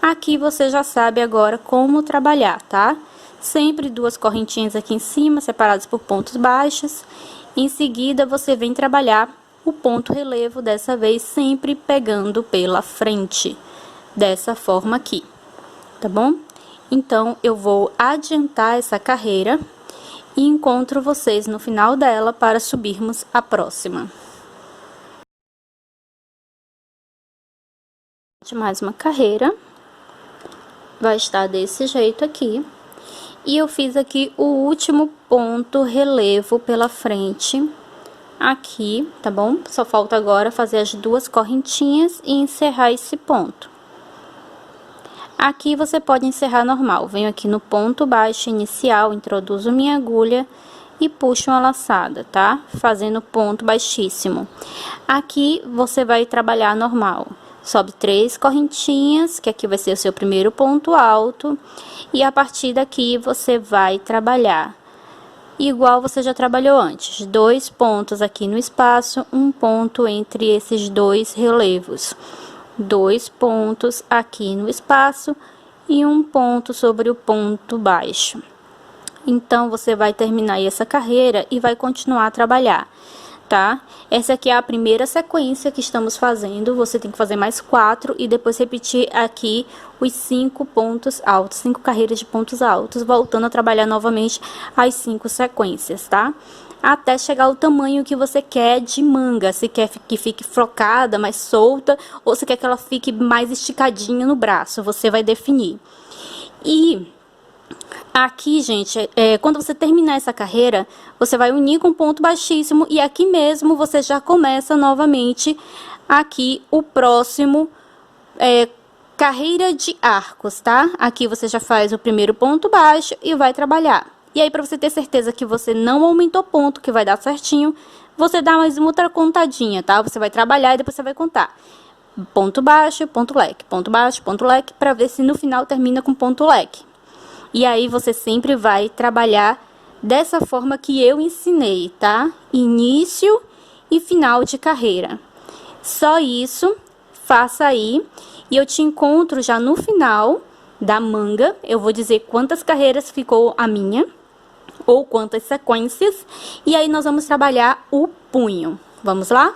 Aqui você já sabe agora como trabalhar, tá? Sempre 2 correntinhas aqui em cima, separadas por pontos baixos. Em seguida, você vem trabalhar o ponto relevo, dessa vez sempre pegando pela frente, dessa forma aqui, tá bom? Então, eu vou adiantar essa carreira e encontro vocês no final dela para subirmos a próxima. Mais uma carreira, vai estar desse jeito aqui, e eu fiz aqui o último ponto relevo pela frente, aqui, tá bom? Só falta agora fazer as 2 correntinhas e encerrar esse ponto. Aqui você pode encerrar normal, venho aqui no ponto baixo inicial, introduzo minha agulha e puxo uma laçada, tá? Fazendo ponto baixíssimo. Aqui você vai trabalhar normal. Sobe 3 correntinhas, que aqui vai ser o seu primeiro ponto alto, e a partir daqui você vai trabalhar igual você já trabalhou antes, 2 pontos aqui no espaço, um ponto entre esses 2 relevos, 2 pontos aqui no espaço e um ponto sobre o ponto baixo. Então, você vai terminar aí essa carreira e vai continuar a trabalhar, tá? Essa aqui é a primeira sequência que estamos fazendo, você tem que fazer mais 4 e depois repetir aqui os 5 pontos altos, 5 carreiras de pontos altos, voltando a trabalhar novamente as 5 sequências, tá? Até chegar ao tamanho que você quer de manga, se quer que fique flocada, mais solta, ou se quer que ela fique mais esticadinha no braço, você vai definir. E aqui, gente, quando você terminar essa carreira, você vai unir com ponto baixíssimo e aqui mesmo você já começa novamente aqui o próximo carreira de arcos, tá? Aqui você já faz o primeiro ponto baixo e vai trabalhar. E aí, para você ter certeza que você não aumentou ponto, que vai dar certinho, você dá mais uma outra contadinha, tá? Você vai trabalhar e depois você vai contar. Ponto baixo, ponto leque, ponto baixo, ponto leque, para ver se no final termina com ponto leque. E aí, você sempre vai trabalhar dessa forma que eu ensinei, tá? Início e final de carreira. Só isso, faça aí. E eu te encontro já no final da manga. Eu vou dizer quantas carreiras ficou a minha, ou quantas sequências. E aí, nós vamos trabalhar o punho. Vamos lá?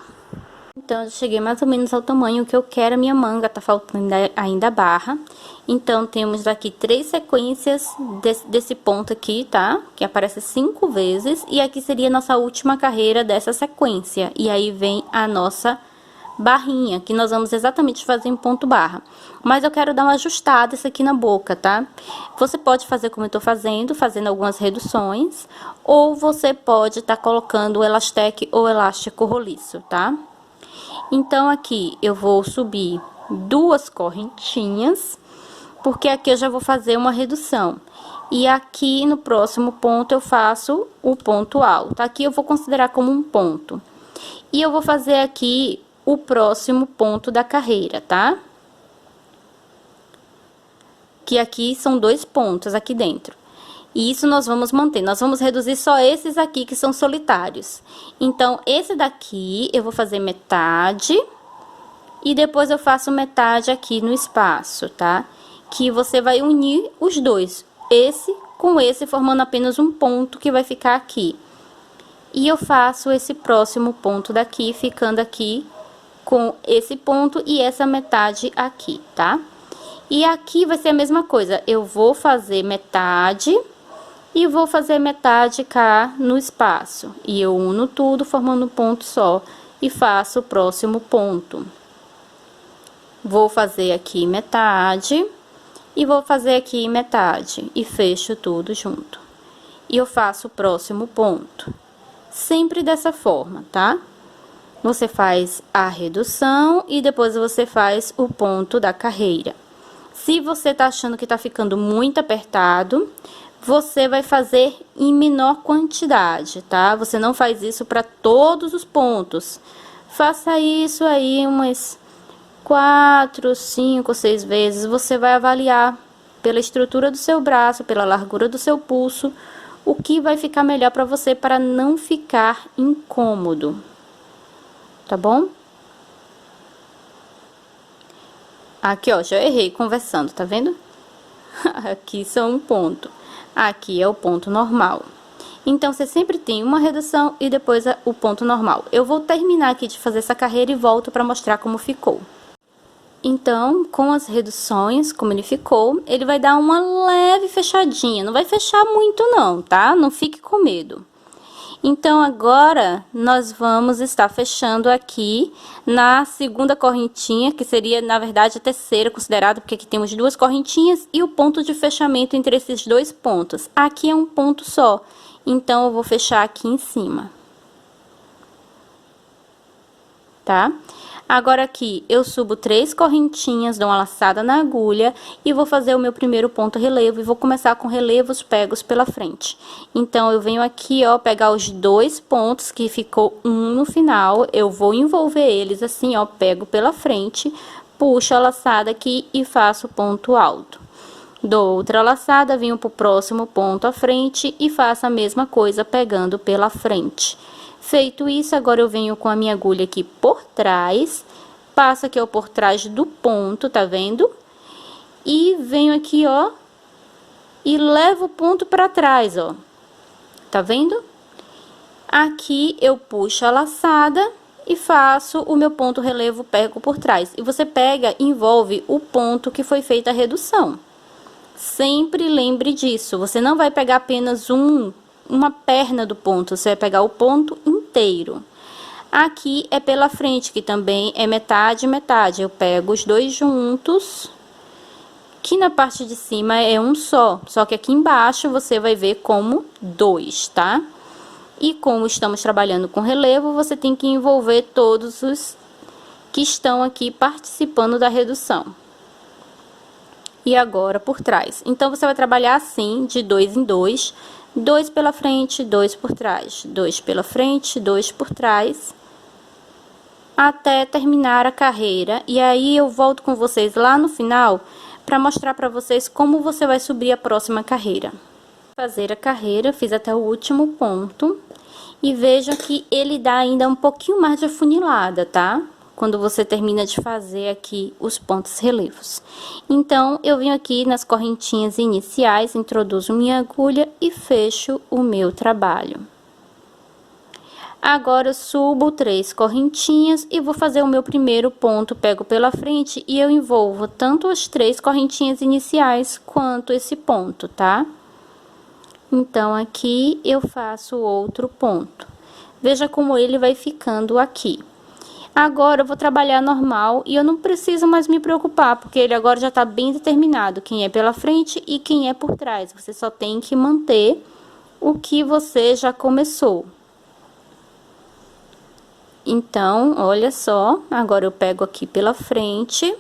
Então, eu cheguei mais ou menos ao tamanho que eu quero a minha manga, tá faltando ainda a barra. Então, temos aqui 3 sequências desse ponto aqui, tá? Que aparece 5 vezes. E aqui seria a nossa última carreira dessa sequência. E aí, vem a nossa barrinha, que nós vamos exatamente fazer em ponto barra. Mas eu quero dar uma ajustada isso aqui na boca, tá? Você pode fazer como eu tô fazendo algumas reduções. Ou você pode estar colocando o elastec ou elástico roliço, tá? Então, aqui eu vou subir 2 correntinhas, porque aqui eu já vou fazer uma redução. E aqui no próximo ponto eu faço o ponto alto. Aqui eu vou considerar como um ponto. E eu vou fazer aqui o próximo ponto da carreira, tá? Que aqui são 2 pontos aqui dentro. E isso nós vamos manter, nós vamos reduzir só esses aqui que são solitários. Então, esse daqui eu vou fazer metade e depois eu faço metade aqui no espaço, tá? Que você vai unir os dois, esse com esse, formando apenas um ponto que vai ficar aqui. E eu faço esse próximo ponto daqui, ficando aqui com esse ponto e essa metade aqui, tá? E aqui vai ser a mesma coisa, eu vou fazer metade e vou fazer metade cá no espaço. E eu uno tudo formando um ponto só e faço o próximo ponto. Vou fazer aqui metade e vou fazer aqui metade e fecho tudo junto. E eu faço o próximo ponto. Sempre dessa forma, tá? Você faz a redução e depois você faz o ponto da carreira. Se você tá achando que tá ficando muito apertado, você vai fazer em menor quantidade, tá? Você não faz isso para todos os pontos. Faça isso aí umas 4, 5, 6 vezes. Você vai avaliar pela estrutura do seu braço, pela largura do seu pulso, o que vai ficar melhor para você para não ficar incômodo, tá bom? Aqui, ó, já errei conversando, tá vendo? Aqui são um ponto. Aqui é o ponto normal. Então, você sempre tem uma redução e depois o ponto normal. Eu vou terminar aqui de fazer essa carreira e volto para mostrar como ficou. Então, com as reduções, como ele ficou, ele vai dar uma leve fechadinha. Não vai fechar muito não, tá? Não fique com medo. Então, agora, nós vamos estar fechando aqui na segunda correntinha, que seria, na verdade, a terceira considerada, porque aqui temos duas correntinhas e o ponto de fechamento entre esses dois pontos. Aqui é um ponto só, então, eu vou fechar aqui em cima. Tá? Agora, aqui, eu subo 3 correntinhas, dou uma laçada na agulha e vou fazer o meu primeiro ponto relevo e vou começar com relevos pegos pela frente. Então, eu venho aqui, ó, pegar os 2 pontos que ficou um no final, eu vou envolver eles assim, ó, pego pela frente, puxo a laçada aqui e faço ponto alto. Dou outra laçada, venho pro próximo ponto à frente e faço a mesma coisa pegando pela frente. Feito isso, agora eu venho com a minha agulha aqui por trás, passo aqui, ó, por trás do ponto, tá vendo? E venho aqui, ó, e levo o ponto pra trás, ó. Tá vendo? Aqui eu puxo a laçada e faço o meu ponto relevo, pego por trás. E você pega e envolve o ponto que foi feita a redução. Sempre lembre disso, você não vai pegar apenas uma perna do ponto, você vai pegar o ponto inteiro. Aqui é pela frente, que também é metade, metade. Eu pego os dois juntos, que na parte de cima é um só que aqui embaixo você vai ver como 2, tá? E como estamos trabalhando com relevo, você tem que envolver todos os que estão aqui participando da redução. E agora por trás. Então, você vai trabalhar assim, de 2 em 2, 2 pela frente, 2 por trás, 2 pela frente, 2 por trás, até terminar a carreira. E aí, eu volto com vocês lá no final, para mostrar para vocês como você vai subir a próxima carreira. Fazer a carreira, fiz até o último ponto, e veja que ele dá ainda um pouquinho mais de afunilada, tá? Quando você termina de fazer aqui os pontos relevos. Então, eu venho aqui nas correntinhas iniciais, introduzo minha agulha e fecho o meu trabalho. Agora, eu subo 3 correntinhas e vou fazer o meu primeiro ponto, pego pela frente e eu envolvo tanto as 3 correntinhas iniciais quanto esse ponto, tá? Então, aqui eu faço outro ponto. Veja como ele vai ficando aqui. Agora, eu vou trabalhar normal e eu não preciso mais me preocupar, porque ele agora já tá bem determinado, quem é pela frente e quem é por trás. Você só tem que manter o que você já começou. Então, olha só, agora eu pego aqui pela frente.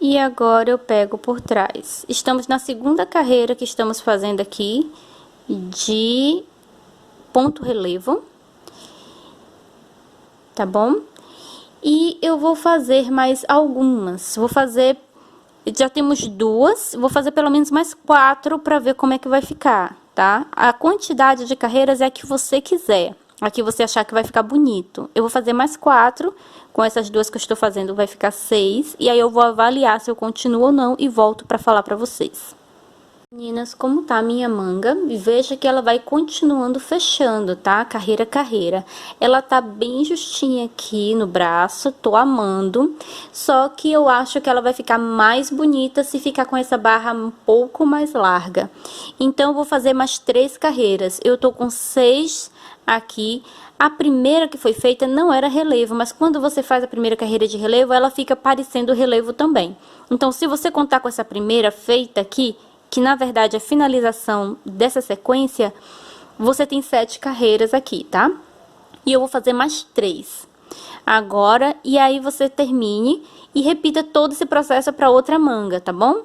E agora eu pego por trás. Estamos na segunda carreira que estamos fazendo aqui de ponto relevo, tá bom? E eu vou fazer mais algumas, vou fazer Já temos duas, vou fazer pelo menos mais 4 para ver como é que vai ficar, tá? A quantidade de carreiras é a que você quiser, a que você achar que vai ficar bonito. Eu vou fazer mais 4, com essas duas que eu estou fazendo vai ficar 6, e aí eu vou avaliar se eu continuo ou não e volto para falar para vocês. Meninas, como tá a minha manga, veja que ela vai continuando fechando, tá? Carreira a carreira. Ela tá bem justinha aqui no braço, tô amando. Só que eu acho que ela vai ficar mais bonita se ficar com essa barra um pouco mais larga. Então, eu vou fazer mais 3 carreiras. Eu tô com 6 aqui. A primeira que foi feita não era relevo, mas quando você faz a primeira carreira de relevo, ela fica parecendo relevo também. Então, se você contar com essa primeira feita aqui, que na verdade é a finalização dessa sequência, você tem 7 carreiras aqui, tá? E eu vou fazer mais 3 agora, e aí você termine e repita todo esse processo para outra manga, tá bom?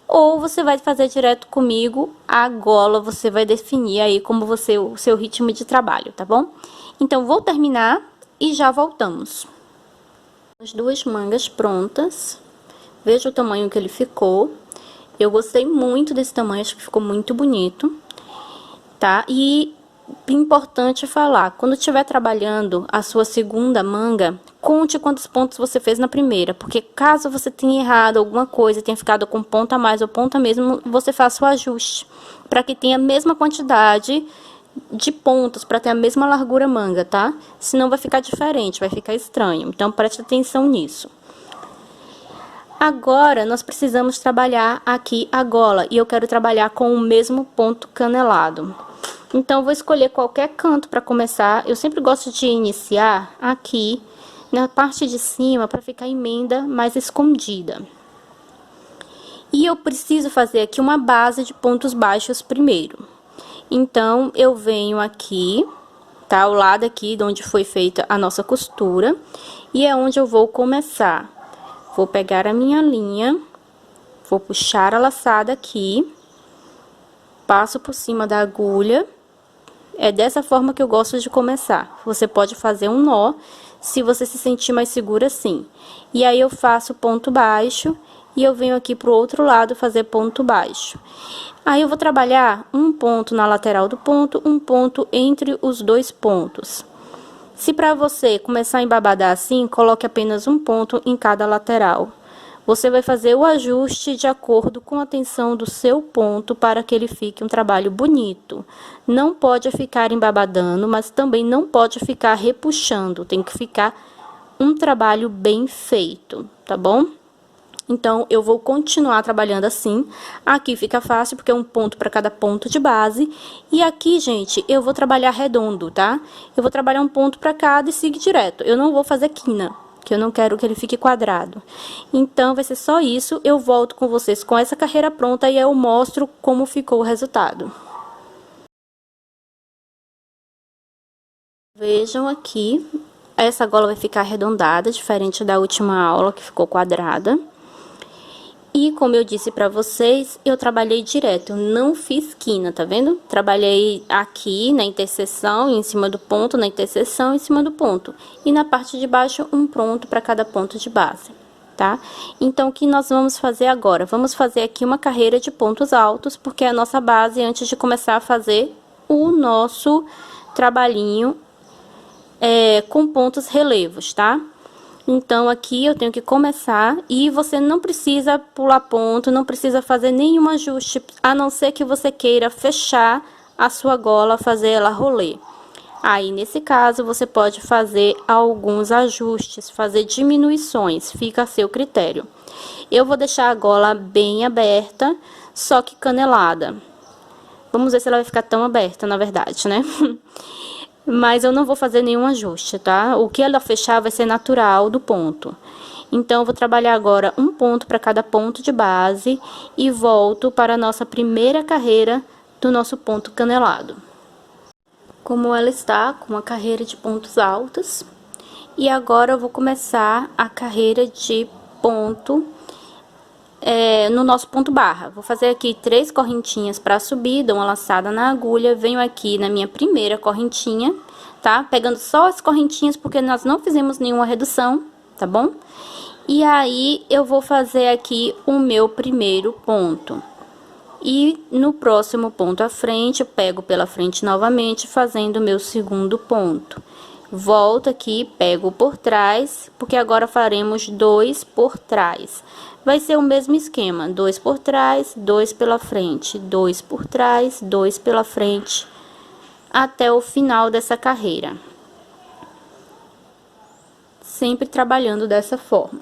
Ou você vai fazer direto comigo, a gola você vai definir aí como você, o seu ritmo de trabalho, tá bom? Então, vou terminar e já voltamos. As 2 mangas prontas, veja o tamanho que ele ficou. Eu gostei muito desse tamanho, acho que ficou muito bonito, tá? E importante falar, quando estiver trabalhando a sua segunda manga, conte quantos pontos você fez na primeira, porque caso você tenha errado alguma coisa, tenha ficado com ponta a mais ou ponta mesmo, você faça o ajuste, para que tenha a mesma quantidade de pontos, para ter a mesma largura manga, tá? Senão vai ficar diferente, vai ficar estranho, então preste atenção nisso. Agora, nós precisamos trabalhar aqui a gola, e eu quero trabalhar com o mesmo ponto canelado. Então, eu vou escolher qualquer canto para começar. Eu sempre gosto de iniciar aqui, na parte de cima, para ficar a emenda mais escondida. E eu preciso fazer aqui uma base de pontos baixos primeiro. Então, eu venho aqui, tá? Ao lado aqui de onde foi feita a nossa costura, e é onde eu vou começar. Vou pegar a minha linha, vou puxar a laçada aqui, passo por cima da agulha. É dessa forma que eu gosto de começar. Você pode fazer um nó, se você se sentir mais segura assim. E aí, eu faço ponto baixo, e eu venho aqui pro outro lado fazer ponto baixo. Aí, eu vou trabalhar um ponto na lateral do ponto, um ponto entre os 2 pontos. Se para você começar a embabadar assim, coloque apenas um ponto em cada lateral. Você vai fazer o ajuste de acordo com a tensão do seu ponto para que ele fique um trabalho bonito. Não pode ficar embabadando, mas também não pode ficar repuxando. Tem que ficar um trabalho bem feito, tá bom? Então, eu vou continuar trabalhando assim. Aqui fica fácil, porque é um ponto para cada ponto de base. E aqui, gente, eu vou trabalhar redondo, tá? Eu vou trabalhar um ponto para cada e seguir direto. Eu não vou fazer quina, que eu não quero que ele fique quadrado. Então, vai ser só isso. Eu volto com vocês com essa carreira pronta e eu mostro como ficou o resultado. Vejam aqui, essa gola vai ficar arredondada, diferente da última aula que ficou quadrada. E como eu disse pra vocês, eu trabalhei direto, eu não fiz quina, tá vendo? Trabalhei aqui na interseção, em cima do ponto, na interseção, em cima do ponto. E na parte de baixo, um ponto para cada ponto de base, tá? Então, o que nós vamos fazer agora? Vamos fazer aqui uma carreira de pontos altos, porque é a nossa base antes de começar a fazer o nosso trabalhinho com pontos relevos, tá? Então, aqui eu tenho que começar e você não precisa pular ponto, não precisa fazer nenhum ajuste, a não ser que você queira fechar a sua gola, fazer ela rolê. Aí, nesse caso, você pode fazer alguns ajustes, fazer diminuições, fica a seu critério. Eu vou deixar a gola bem aberta, só que canelada. Vamos ver se ela vai ficar tão aberta, na verdade, né? Mas eu não vou fazer nenhum ajuste, tá? O que ela fechar vai ser natural do ponto. Então, eu vou trabalhar agora um ponto para cada ponto de base e volto para a nossa primeira carreira do nosso ponto canelado. Como ela está com uma carreira de pontos altos. E agora eu vou começar a carreira de ponto no nosso ponto barra. Vou fazer aqui 3 correntinhas para subir, dou uma laçada na agulha, venho aqui na minha primeira correntinha, tá? Pegando só as correntinhas, porque nós não fizemos nenhuma redução, tá bom? E aí, eu vou fazer aqui o meu primeiro ponto. E no próximo ponto à frente, eu pego pela frente novamente, fazendo o meu segundo ponto. Volto aqui, pego por trás, porque agora faremos 2 por trás. Vai ser o mesmo esquema, 2 por trás, 2 pela frente, 2 por trás, 2 pela frente, até o final dessa carreira. Sempre trabalhando dessa forma.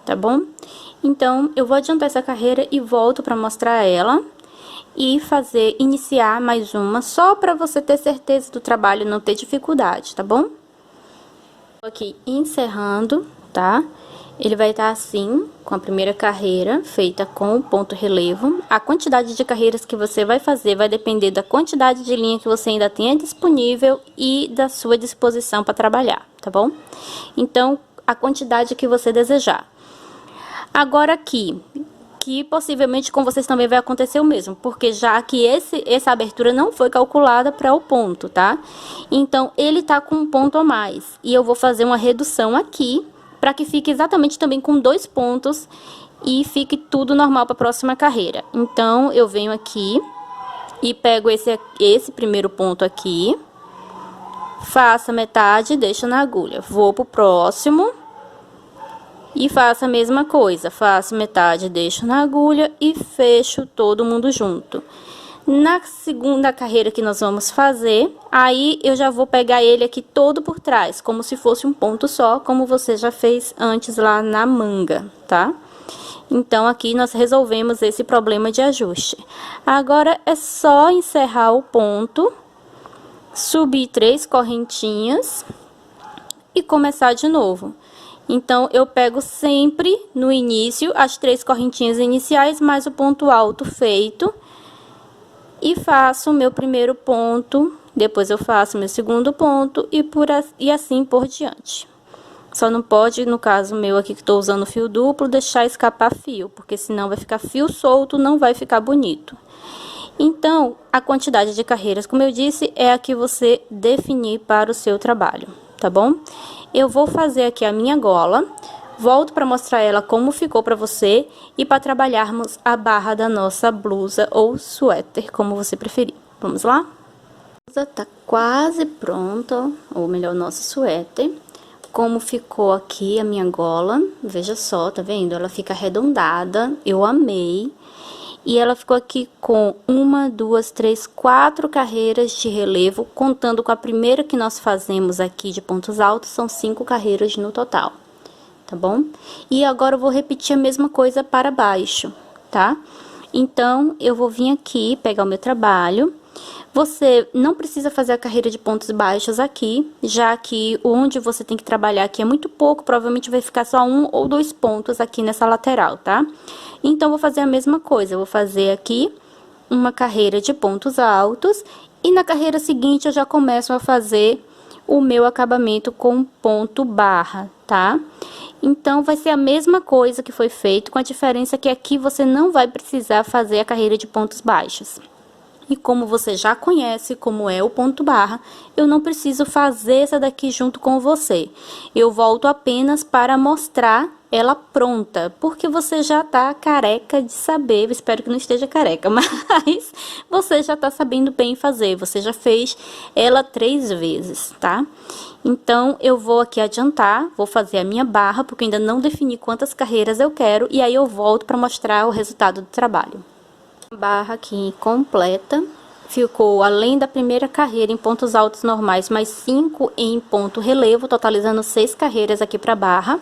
Tá bom? Então, eu vou adiantar essa carreira e volto para mostrar ela e iniciar mais uma, só para você ter certeza do trabalho, não ter dificuldade, tá bom? Tô aqui encerrando, tá? Ele vai estar assim, com a primeira carreira feita com o ponto relevo. A quantidade de carreiras que você vai fazer vai depender da quantidade de linha que você ainda tenha disponível e da sua disposição para trabalhar, tá bom? Então, a quantidade que você desejar. Agora aqui, que possivelmente com vocês também vai acontecer o mesmo, porque já que essa abertura não foi calculada para o ponto, tá? Então, ele tá com um ponto a mais, e eu vou fazer uma redução aqui, para que fique exatamente também com 2 pontos, e fique tudo normal para a próxima carreira. Então, eu venho aqui, e pego esse primeiro ponto aqui, faço a metade e deixo na agulha. Vou pro próximo. E faço a mesma coisa, faço metade, deixo na agulha e fecho todo mundo junto. Na segunda carreira que nós vamos fazer, aí eu já vou pegar ele aqui todo por trás, como se fosse um ponto só, como você já fez antes lá na manga, tá? Então, aqui nós resolvemos esse problema de ajuste. Agora, é só encerrar o ponto, subir 3 correntinhas e começar de novo. Então, eu pego sempre no início as 3 correntinhas iniciais, mais o ponto alto feito. E faço o meu primeiro ponto, depois eu faço meu segundo ponto e assim por diante. Só não pode, no caso meu aqui que estou usando fio duplo, deixar escapar fio, porque senão vai ficar fio solto, não vai ficar bonito. Então, a quantidade de carreiras, como eu disse, é a que você definir para o seu trabalho, tá bom? Eu vou fazer aqui a minha gola, volto para mostrar ela como ficou para você e para trabalharmos a barra da nossa blusa ou suéter, como você preferir. Vamos lá? A blusa tá quase pronta, ou melhor, o nosso suéter. Como ficou aqui a minha gola, veja só, tá vendo? Ela fica arredondada, eu amei. E ela ficou aqui com 1, 2, 3, 4 carreiras de relevo, contando com a primeira que nós fazemos aqui de pontos altos, são 5 carreiras no total, tá bom? E agora eu vou repetir a mesma coisa para baixo, tá? Então, eu vou vir aqui, pegar o meu trabalho. Você não precisa fazer a carreira de pontos baixos aqui, já que onde você tem que trabalhar aqui é muito pouco, provavelmente vai ficar só 1 ou 2 pontos aqui nessa lateral, tá? Então, vou fazer a mesma coisa, eu vou fazer aqui uma carreira de pontos altos e na carreira seguinte eu já começo a fazer o meu acabamento com ponto barra, tá? Então, vai ser a mesma coisa que foi feito, com a diferença que aqui você não vai precisar fazer a carreira de pontos baixos. E como você já conhece como é o ponto barra, eu não preciso fazer essa daqui junto com você. Eu volto apenas para mostrar ela pronta, porque você já tá careca de saber, eu espero que não esteja careca, mas você já tá sabendo bem fazer, você já fez ela 3 vezes, tá? Então, eu vou aqui adiantar, vou fazer a minha barra, porque ainda não defini quantas carreiras eu quero, e aí eu volto para mostrar o resultado do trabalho. Barra aqui completa, ficou além da primeira carreira em pontos altos normais, mais 5 em ponto relevo, totalizando 6 carreiras aqui para barra.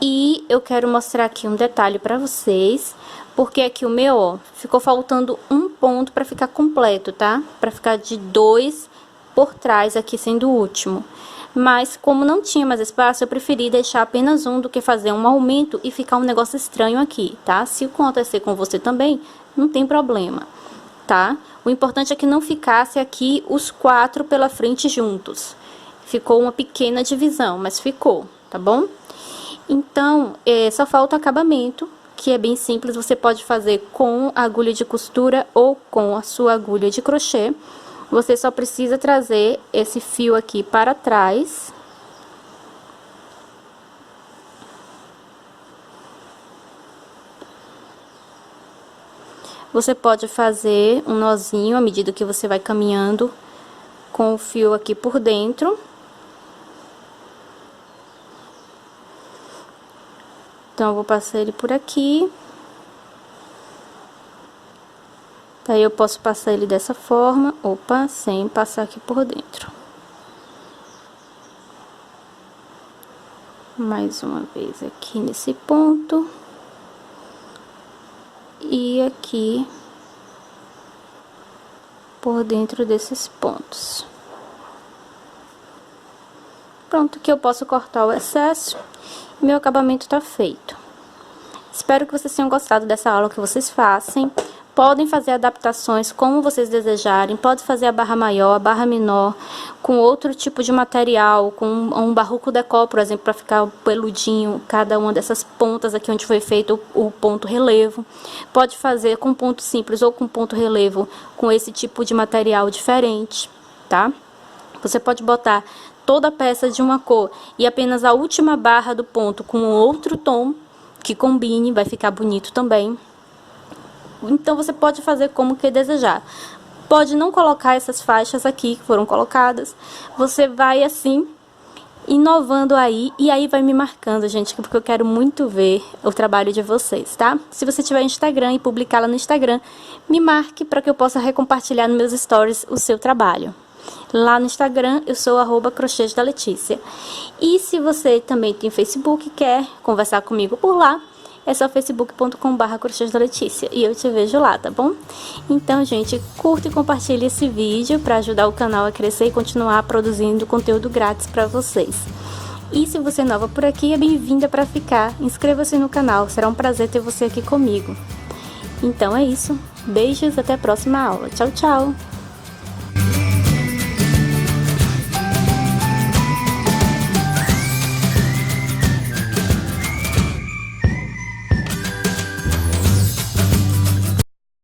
E eu quero mostrar aqui um detalhe para vocês, porque aqui o meu, ó, ficou faltando um ponto para ficar completo, tá? Para ficar de 2 por trás aqui sendo o último. Mas como não tinha mais espaço, eu preferi deixar apenas um do que fazer um aumento e ficar um negócio estranho aqui, tá? Se acontecer com você também, não tem problema, tá? O importante é que não ficasse aqui os 4 pela frente juntos. Ficou uma pequena divisão, mas ficou, tá bom? Então, só falta o acabamento, que é bem simples, você pode fazer com a agulha de costura ou com a sua agulha de crochê. Você só precisa trazer esse fio aqui para trás. Você pode fazer um nozinho à medida que você vai caminhando com o fio aqui por dentro. Então, eu vou passar ele por aqui. Daí, eu posso passar ele dessa forma, opa, sem passar aqui por dentro. Mais uma vez aqui nesse ponto. E aqui por dentro desses pontos. Pronto, aqui eu posso cortar o excesso. Meu acabamento tá feito. Espero que vocês tenham gostado dessa aula, que vocês façam. Podem fazer adaptações como vocês desejarem. Pode fazer a barra maior, a barra menor, com outro tipo de material, com um barroco decor, por exemplo, para ficar peludinho cada uma dessas pontas aqui onde foi feito o ponto relevo. Pode fazer com ponto simples ou com ponto relevo, com esse tipo de material diferente, tá? Você pode botar toda a peça de uma cor e apenas a última barra do ponto com outro tom que combine, vai ficar bonito também. Então, você pode fazer como que desejar. Pode não colocar essas faixas aqui que foram colocadas. Você vai assim, inovando aí, e aí vai me marcando, gente, porque eu quero muito ver o trabalho de vocês, tá? Se você tiver Instagram e publicar lá no Instagram, me marque para que eu possa recompartilhar nos meus stories o seu trabalho. Lá no Instagram, eu sou @crochêsdaletícia. E se você também tem Facebook e quer conversar comigo por lá, é só facebook.com/crochêsdaletícia e eu te vejo lá, tá bom? Então, gente, curta e compartilhe esse vídeo para ajudar o canal a crescer e continuar produzindo conteúdo grátis para vocês. E se você é nova por aqui, é bem-vinda para ficar. Inscreva-se no canal, será um prazer ter você aqui comigo. Então é isso. Beijos, até a próxima aula. Tchau, tchau!